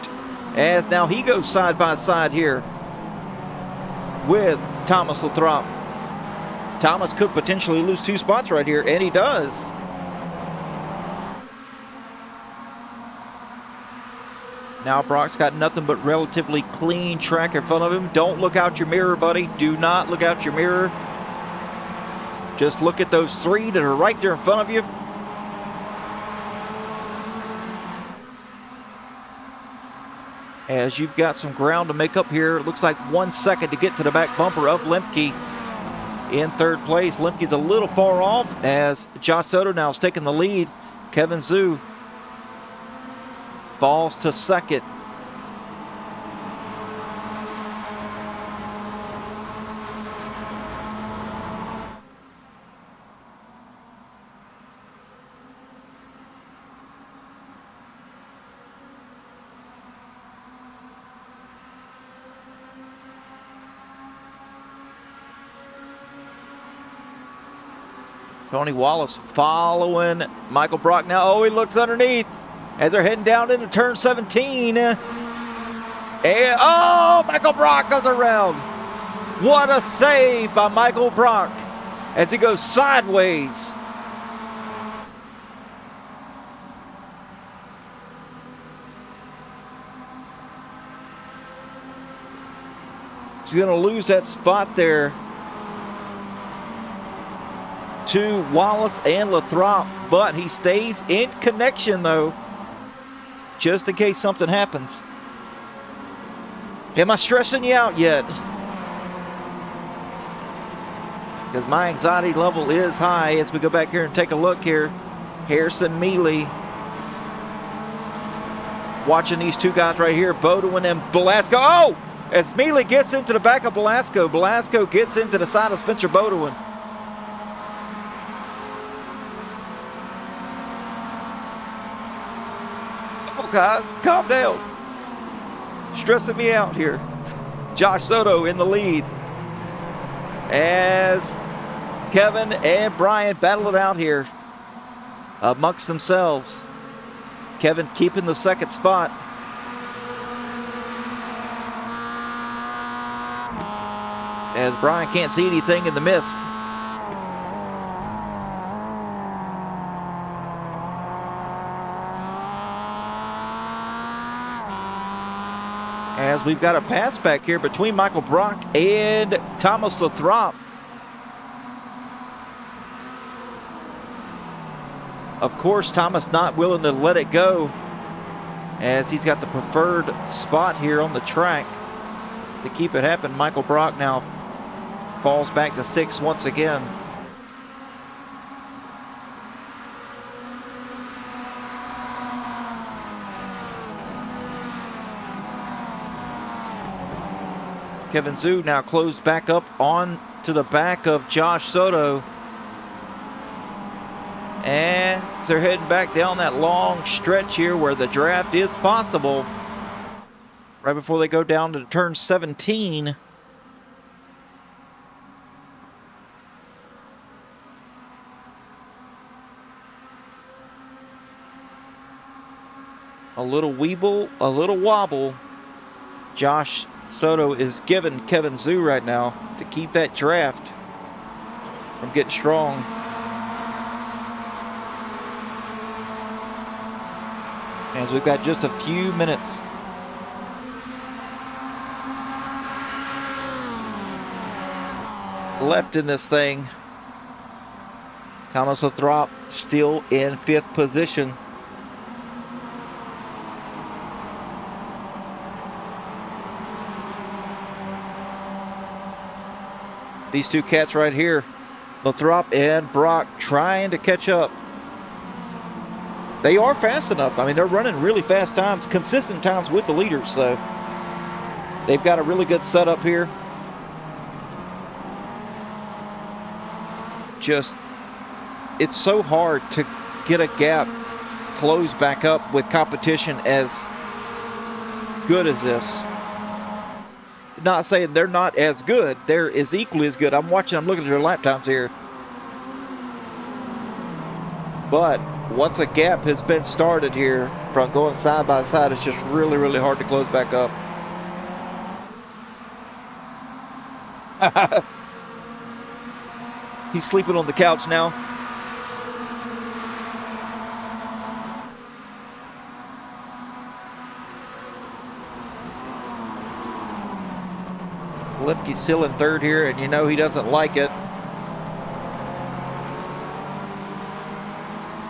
as now he goes side by side here with Thomas Lathrop. Thomas could potentially lose 2 spots right here, and he does. Now Brock's got nothing but relatively clean track in front of him. Don't look out your mirror, buddy. Do not look out your mirror. Just look at those 3 that are right there in front of you. As you've got some ground to make up here. It looks like 1 second to get to the back bumper of Lemke in 3rd place. Lemke's a little far off as Josh Soto now is taking the lead. Kevin Zhu falls to 2nd. Tony Wallace following Michael Brock now. Oh, he looks underneath as they're heading down into turn 17. And oh, Michael Brock goes around. What a save by Michael Brock as he goes sideways. He's going to lose that spot there to Wallace and Lathrop, but he stays in connection though, just in case something happens. Am I stressing you out yet? Because my anxiety level is high as we go back here and take a look here. Harrison Mealy watching these 2 guys right here, Bodewin and Belasco. Oh, as Mealy gets into the back of Belasco, Belasco gets into the side of Spencer Bodewin. Guys, calm down. Stressing me out here. Josh Soto in the lead as Kevin and Brian battle it out here amongst themselves. Kevin keeping the 2nd spot. As Brian can't see anything in the mist. As we've got a pass back here between Michael Brock and Thomas Lathrop. Of course, Thomas not willing to let it go, as he's got the preferred spot here on the track to keep it happen. Michael Brock now falls back to 6th once again. Kevin Zhu now closed back up on to the back of Josh Soto. And they're heading back down that long stretch here where the draft is possible. Right before they go down to turn 17. A little weeble, a little wobble. Josh Soto is giving Kevin Zhu right now to keep that draft from getting strong. As we've got just a few minutes left in this thing. Thomas Lathrop still in 5th position. These two cats right here, Lathrop and Brock, trying to catch up. They are fast enough. I mean, they're running really fast times, consistent times with the leaders, so they've got a really good setup here. Just, it's so hard to get a gap closed back up with competition as good as this. Not saying they're not as good. They're as equally as good. I'm looking at their lap times here. But once a gap has been started here from going side by side, it's just really, really hard to close back up. He's sleeping on the couch now. Lipke's still in 3rd here, and you know he doesn't like it.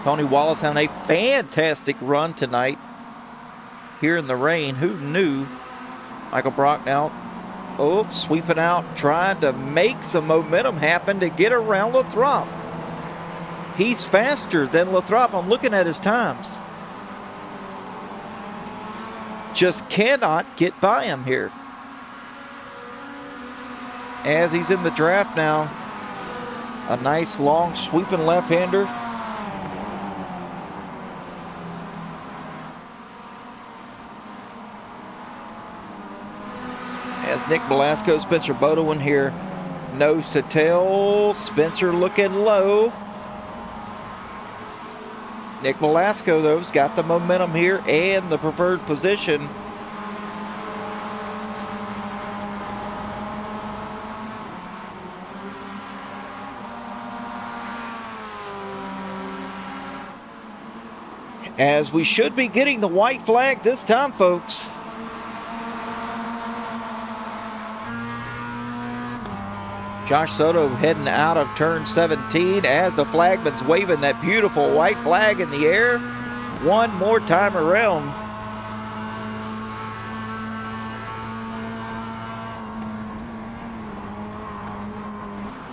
Tony Wallace had a fantastic run tonight here in the rain. Who knew? Michael Brock now, sweeping out, trying to make some momentum happen to get around Lathrop. He's faster than Lathrop. I'm looking at his times. Just cannot get by him here. As he's in the draft now, a nice long sweeping left-hander. As Nick Velasco, Spencer Bodewin here, nose to tail. Spencer looking low. Nick Velasco, though, has got the momentum here and the preferred position. As we should be getting the white flag this time, folks. Josh Soto heading out of turn 17 as the flagman's waving that beautiful white flag in the air one more time around.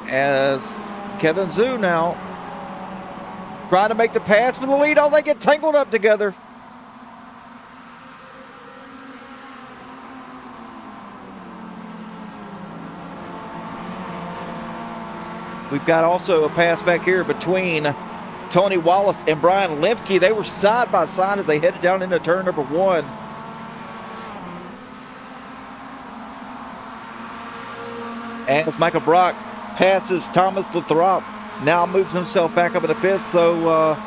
As Kevin Zhu now trying to make the pass for the lead. Oh, they get tangled up together. We've got also a pass back here between Tony Wallace and Brian Lemke. They were side by side as they headed down into turn number 1. As Michael Brock passes Thomas Lathrop, now moves himself back up in the 5th. So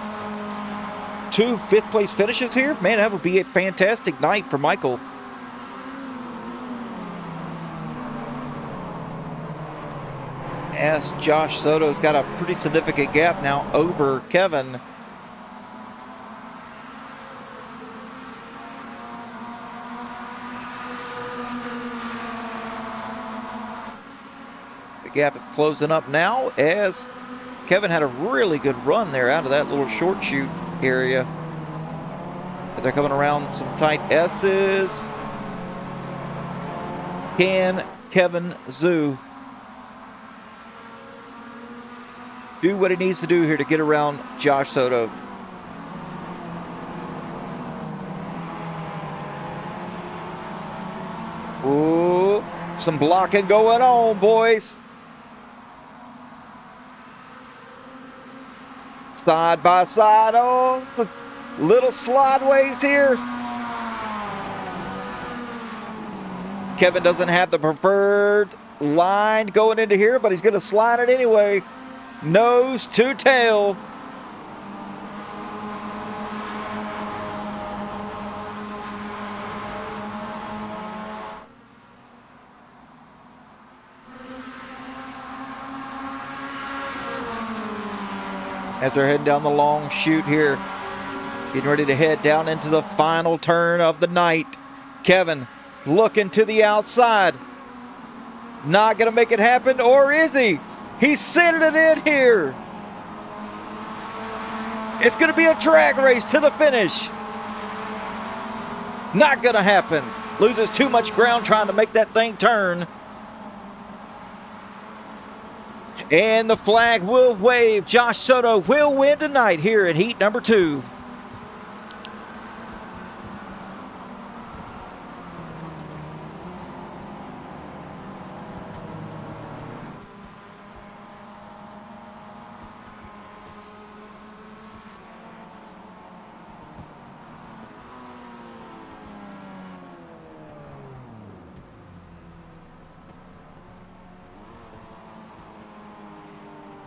2 5th place finishes here. Man, that would be a fantastic night for Michael. As Josh Soto's got a pretty significant gap now over Kevin. The gap is closing up now as Kevin had a really good run there out of that little short chute area. As they're coming around some tight S's. Can Kevin Zhu do what he needs to do here to get around Josh Soto? Ooh, some blocking going on, boys. Side by side. Oh, little slideways here. Kevin doesn't have the preferred line going into here, but he's going to slide it anyway. Nose to tail. As they're heading down the long chute here, getting ready to head down into the final turn of the night. Kevin looking to the outside. Not going to make it happen, or is he? He's sending it in here. It's going to be a drag race to the finish. Not going to happen. Loses too much ground trying to make that thing turn. And the flag will wave. Josh Soto will win tonight here in heat number 2.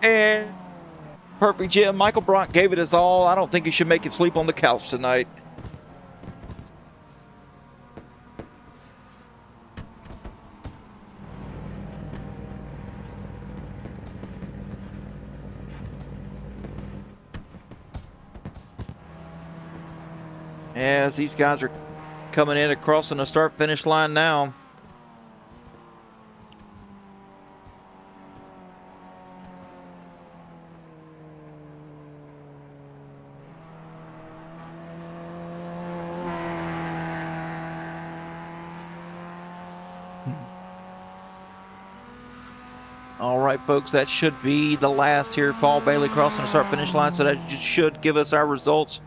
And perfect, Jim. Michael Brock gave it his all. I don't think he should make him sleep on the couch tonight. As these guys are coming in and crossing the start-finish line now. All right, folks, that should be the last here. Paul Bailey crossing the start-finish line, so that should give us our results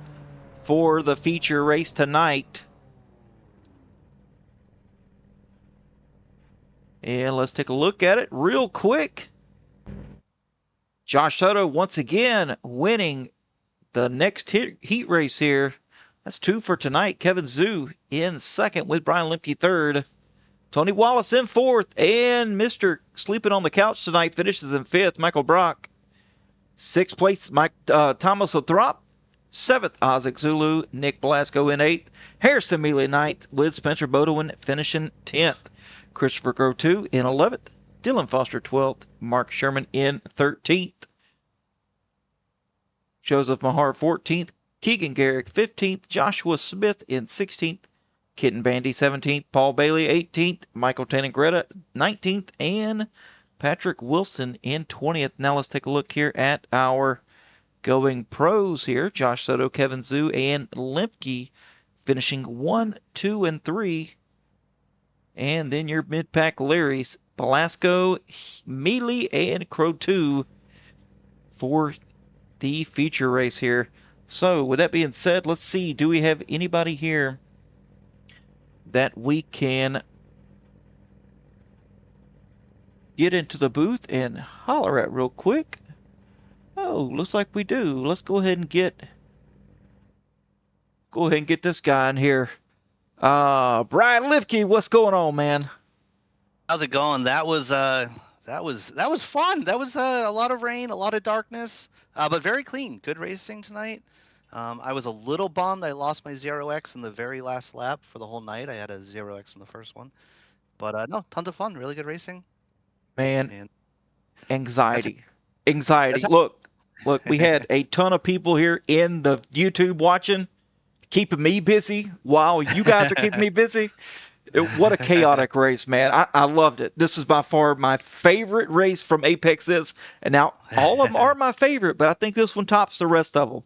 for the feature race tonight. And let's take a look at it real quick. Josh Soto once again winning the next heat race here. That's 2 for tonight. Kevin Zhu in second with Brian Lemke third. Tony Wallace in fourth, and Mr. Sleeping on the Couch tonight finishes in fifth, Michael Brock. Sixth place, Thomas Lathrop. Seventh, Isaac Zulu. Nick Blasco in eighth. Harrison Mealy ninth, with Spencer Bodwin finishing 10th. Christopher Grotu in 11th. Dylan Foster 12th. Mark Sherman in 13th. Joseph Mahar 14th. Keegan Garrick 15th. Joshua Smith in 16th. Kitten Bandy 17th, Paul Bailey 18th, Michael Tanangretta 19th, and Patrick Wilson in 20th. Now let's take a look here at our going pros here. Josh Soto, Kevin Zhu, and Lemke finishing 1, 2, and 3. And then your mid-pack Larrys, Velasco, Mealy, and Crow 2 for the feature race here. So with that being said, let's see, do we have anybody here that we can get into the booth and holler at real quick? Oh, looks like we do. Let's go ahead and get this guy in here. Brian Lipke, what's going on, man? How's it going? That was fun. That was a lot of rain, a lot of darkness, but very clean. Good racing tonight. I was a little bummed I lost my 0x in the very last lap for the whole night. I had a 0x in the first one. But no, tons of fun. Really good racing. Man, and anxiety. Look, we had a ton of people here in the YouTube watching, keeping me busy while you guys are keeping me busy. What a chaotic race, man. I loved it. This is by far my favorite race from Apex's. And now all of them are my favorite, but I think this one tops the rest of them.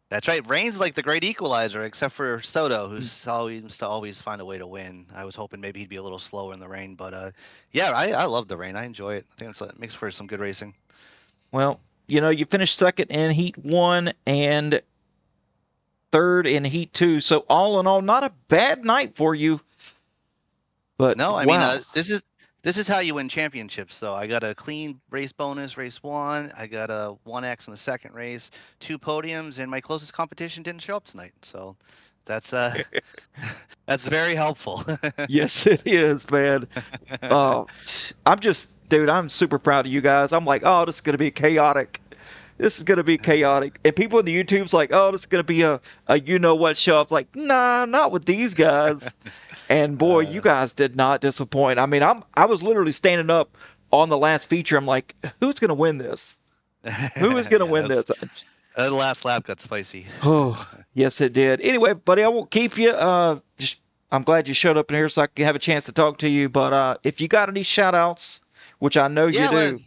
That's right. Rain's like the great equalizer, except for Soto, who's always to always find a way to win. I was hoping maybe he'd be a little slower in the rain, but yeah, I love the rain. I enjoy it. I think it makes for some good racing. Well, you finished second in Heat 1 and third in Heat 2. So all in all, not a bad night for you. But no, I wow. mean, this is how you win championships, though. I got a clean race bonus, race 1. I got a 1x in the second race, 2 podiums, and my closest competition didn't show up tonight. So that's that's very helpful. Yes, it is, man. I'm super proud of you guys. I'm like, oh, this is gonna be chaotic. This is gonna be chaotic. And people in the YouTube's like, oh, this is gonna be a you know what show. I was like, nah, not with these guys. And boy, you guys did not disappoint. I mean, I was literally standing up on the last feature. I'm like, who's gonna win this? Who is gonna win this? The last lap got spicy. Oh, yes, it did. Anyway, buddy, I won't keep you. I'm glad you showed up in here so I can have a chance to talk to you. But if you got any shout outs, which I know you do,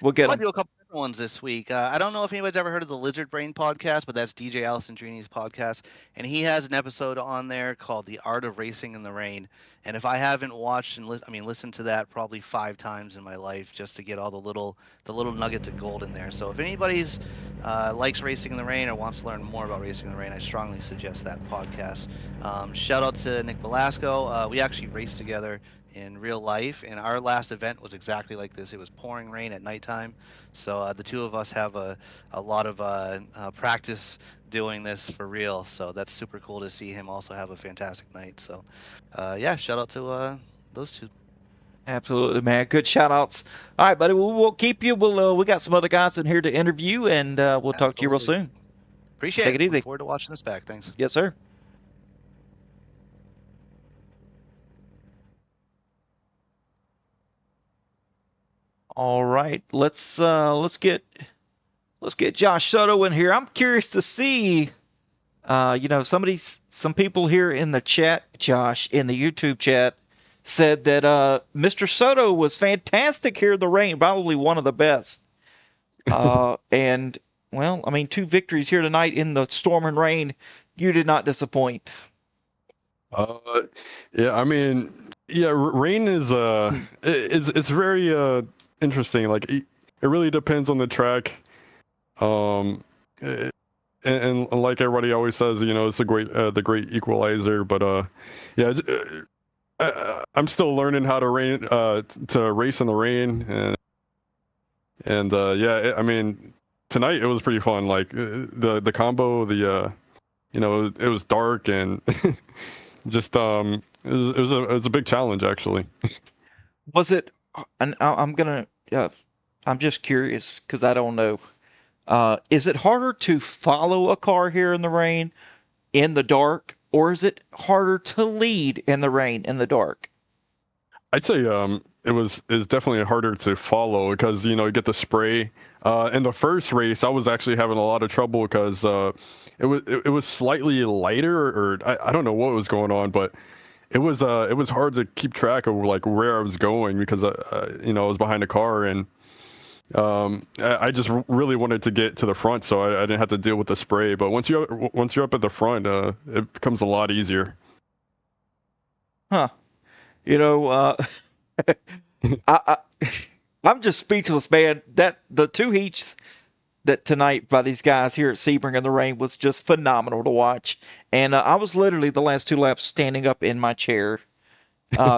we'll get them. I'll do a couple different ones this week. I don't know if anybody's ever heard of the Lizard Brain podcast, but that's DJ Alessandrini's podcast. And he has an episode on there called The Art of Racing in the Rain. And if I haven't watched and listened to that probably 5 times in my life just to get all the little nuggets of gold in there. So if anybody's likes racing in the rain or wants to learn more about racing in the rain, I strongly suggest that podcast. Shout out to Nick Velasco. We actually raced together in real life, and our last event was exactly like this. It was pouring rain at nighttime, so the two of us have a lot of practice doing this for real, so that's super cool to see him also have a fantastic night. So yeah, shout out to those two. Absolutely, man. Good shout outs. All right, buddy. We'll keep you. We got some other guys in here to interview, and we'll talk to you real soon. Appreciate it. Take it easy. Look forward to watching this back. Thanks. Yes, sir. All right, let's get Josh Soto in here. I'm curious to see, some people here in the chat, Josh, in the YouTube chat, said that Mr. Soto was fantastic here in the rain, probably one of the best. And well, I mean, 2 victories here tonight in the storm and rain. You did not disappoint. Yeah, I mean, yeah, rain is it's very interesting. Like it really depends on the track. And like everybody always says, it's the great equalizer. But yeah, I'm still learning how to race in the rain, and yeah, I mean, tonight it was pretty fun. Like the combo, it was dark and just it was a big challenge actually. Was it? And I'm just curious because I don't know. Is it harder to follow a car here in the rain, in the dark, or is it harder to lead in the rain, in the dark? I'd say it's definitely harder to follow because you get the spray. In the first race, I was actually having a lot of trouble because it was slightly lighter, or I don't know what was going on, but it was hard to keep track of like where I was going because I was behind a car, and I just really wanted to get to the front so I didn't have to deal with the spray. But once you're up at the front, it becomes a lot easier. Huh. I'm just speechless, man. That the 2 heats that tonight by these guys here at Sebring in the rain was just phenomenal to watch. And I was literally the last 2 laps standing up in my chair,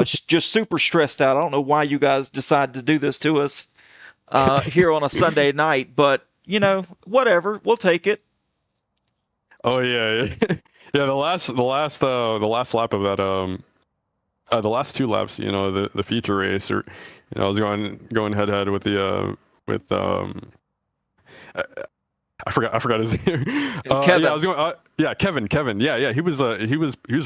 just super stressed out. I don't know why you guys decided to do this to us here on a Sunday night, but whatever, we'll take it. Oh yeah, yeah. The last lap of that the last 2 laps, the feature race, or I was going head to head with I forgot his name. Kevin. Yeah, I was going. Kevin. Yeah. He was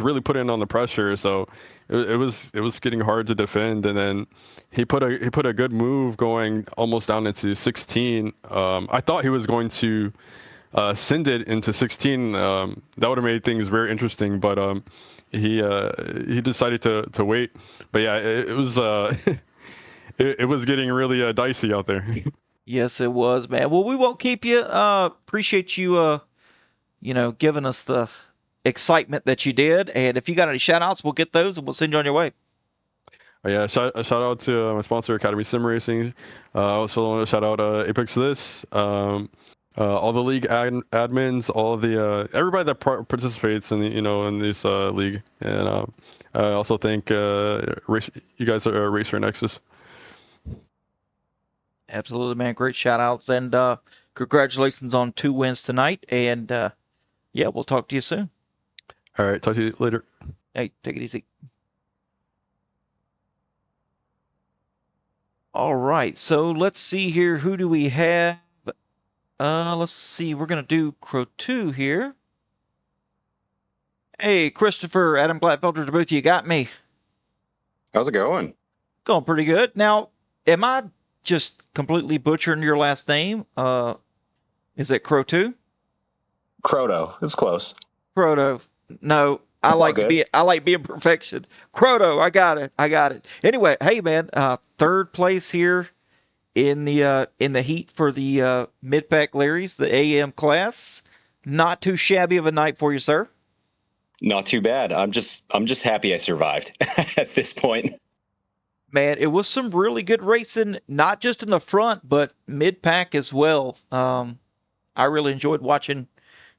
really putting on the pressure, so it was getting hard to defend. And then he put a good move going almost down into 16. I thought he was going to send it into 16, that would have made things very interesting. But he decided to wait. But yeah, it was it was getting really dicey out there. Yes, it was, man. Well, we won't keep you. Appreciate you, giving us the excitement that you did. And if you got any shout outs, we'll get those and we'll send you on your way. Yeah, shout out to my sponsor, Academy Sim Racing. Also want to shout out Apex This, all the league admins, all the everybody that participates in in this league, and I also thank you guys are Racer Nexus. Absolutely, man. Great shout outs and congratulations on 2 wins tonight. And yeah, we'll talk to you soon. All right, talk to you later. Hey, take it easy. All right, so let's see here. Who do we have? Let's see. We're going to do Crow 2 here. Hey, Christopher, Adam Glatfelder to both of you. Got me. How's it going? Going pretty good. Now, am I just completely butchering your last name? Is it Crow 2? Croto. It's close. Croto. No, I like being perfection. Croto, I got it. Anyway, hey man, 3rd place here in the heat for the mid-pack Larry's, the AM class. Not too shabby of a night for you, sir. Not too bad. I'm just happy I survived at this point. Man, it was some really good racing, not just in the front, but mid-pack as well. I really enjoyed watching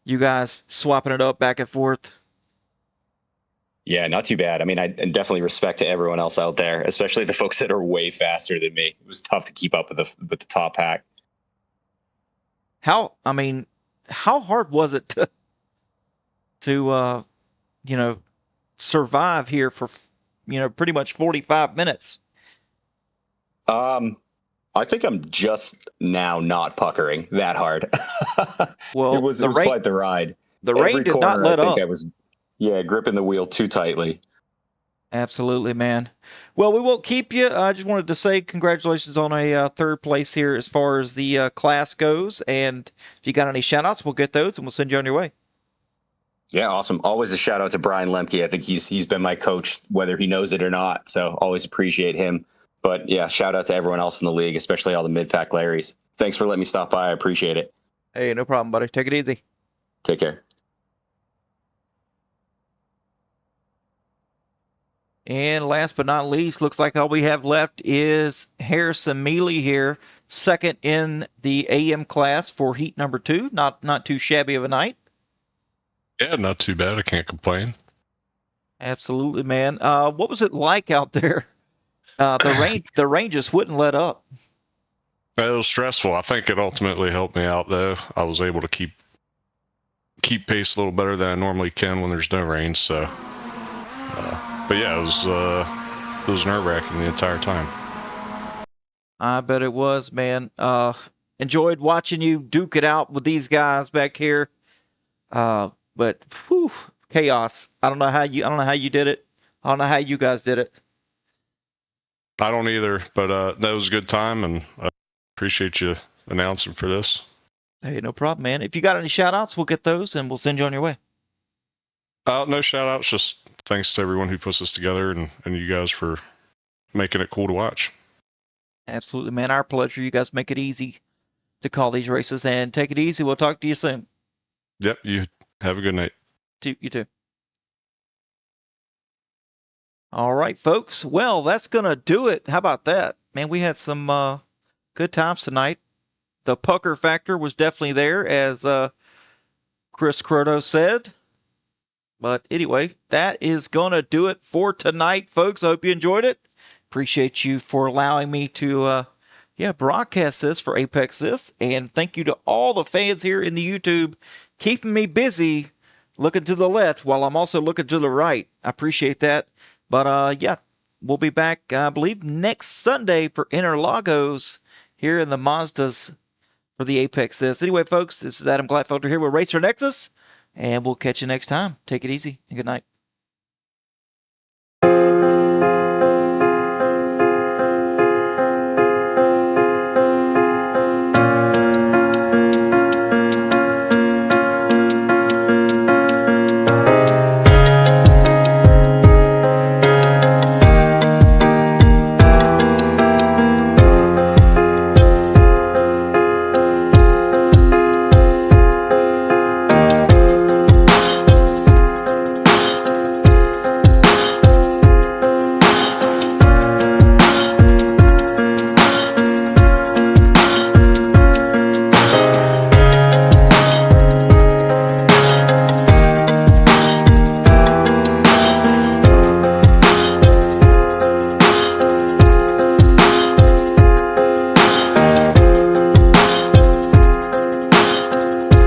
you guys swapping it up back and forth. Yeah, not too bad. I mean, I definitely respect to everyone else out there, especially the folks that are way faster than me. It was tough to keep up with the top pack. How hard was it to survive here for pretty much 45 minutes? I think I'm just now not puckering that hard. Well, it was quite the ride. The rain did not let up. I was gripping the wheel too tightly. Absolutely, man. Well, we won't keep you. I just wanted to say congratulations on a 3rd place here as far as the class goes. And if you got any shout outs, we'll get those and we'll send you on your way. Yeah, awesome. Always a shout out to Brian Lemke. I think he's been my coach, whether he knows it or not. So always appreciate him. But yeah, shout out to everyone else in the league, especially all the mid-pack Larrys. Thanks for letting me stop by. I appreciate it. Hey, no problem, buddy. Take it easy. Take care. And last but not least, looks like all we have left is Harrison Mealy here, 2nd in the AM class for heat number 2. Not too shabby of a night. Yeah, not too bad. I can't complain. Absolutely, man. What was it like out there? The rain just wouldn't let up. It was stressful. I think it ultimately helped me out, though. I was able to keep pace a little better than I normally can when there's no rain. So, but yeah, it was nerve-wracking the entire time. I bet it was, man. Enjoyed watching you duke it out with these guys back here. But whew, chaos. I don't know how you did it. I don't know how you guys did it. I don't either, but that was a good time, and I appreciate you announcing for this. Hey, no problem, man. If you got any shout-outs, we'll get those, and we'll send you on your way. No shout-outs, just thanks to everyone who puts this together, and you guys for making it cool to watch. Absolutely, man. Our pleasure. You guys make it easy to call these races, and take it easy. We'll talk to you soon. Yep, you have a good night. You too. All right, folks. Well, that's going to do it. How about that? Man, we had some good times tonight. The pucker factor was definitely there, as Chris Croto said. But anyway, that is going to do it for tonight, folks. I hope you enjoyed it. Appreciate you for allowing me to broadcast this for Apex This. And thank you to all the fans here in the YouTube keeping me busy looking to the left while I'm also looking to the right. I appreciate that. But we'll be back, I believe, next Sunday for Interlagos here in the Mazdas for the Apex This. Anyway, folks, this is Adam Glatfelder here with Racer Nexus, and we'll catch you next time. Take it easy and good night.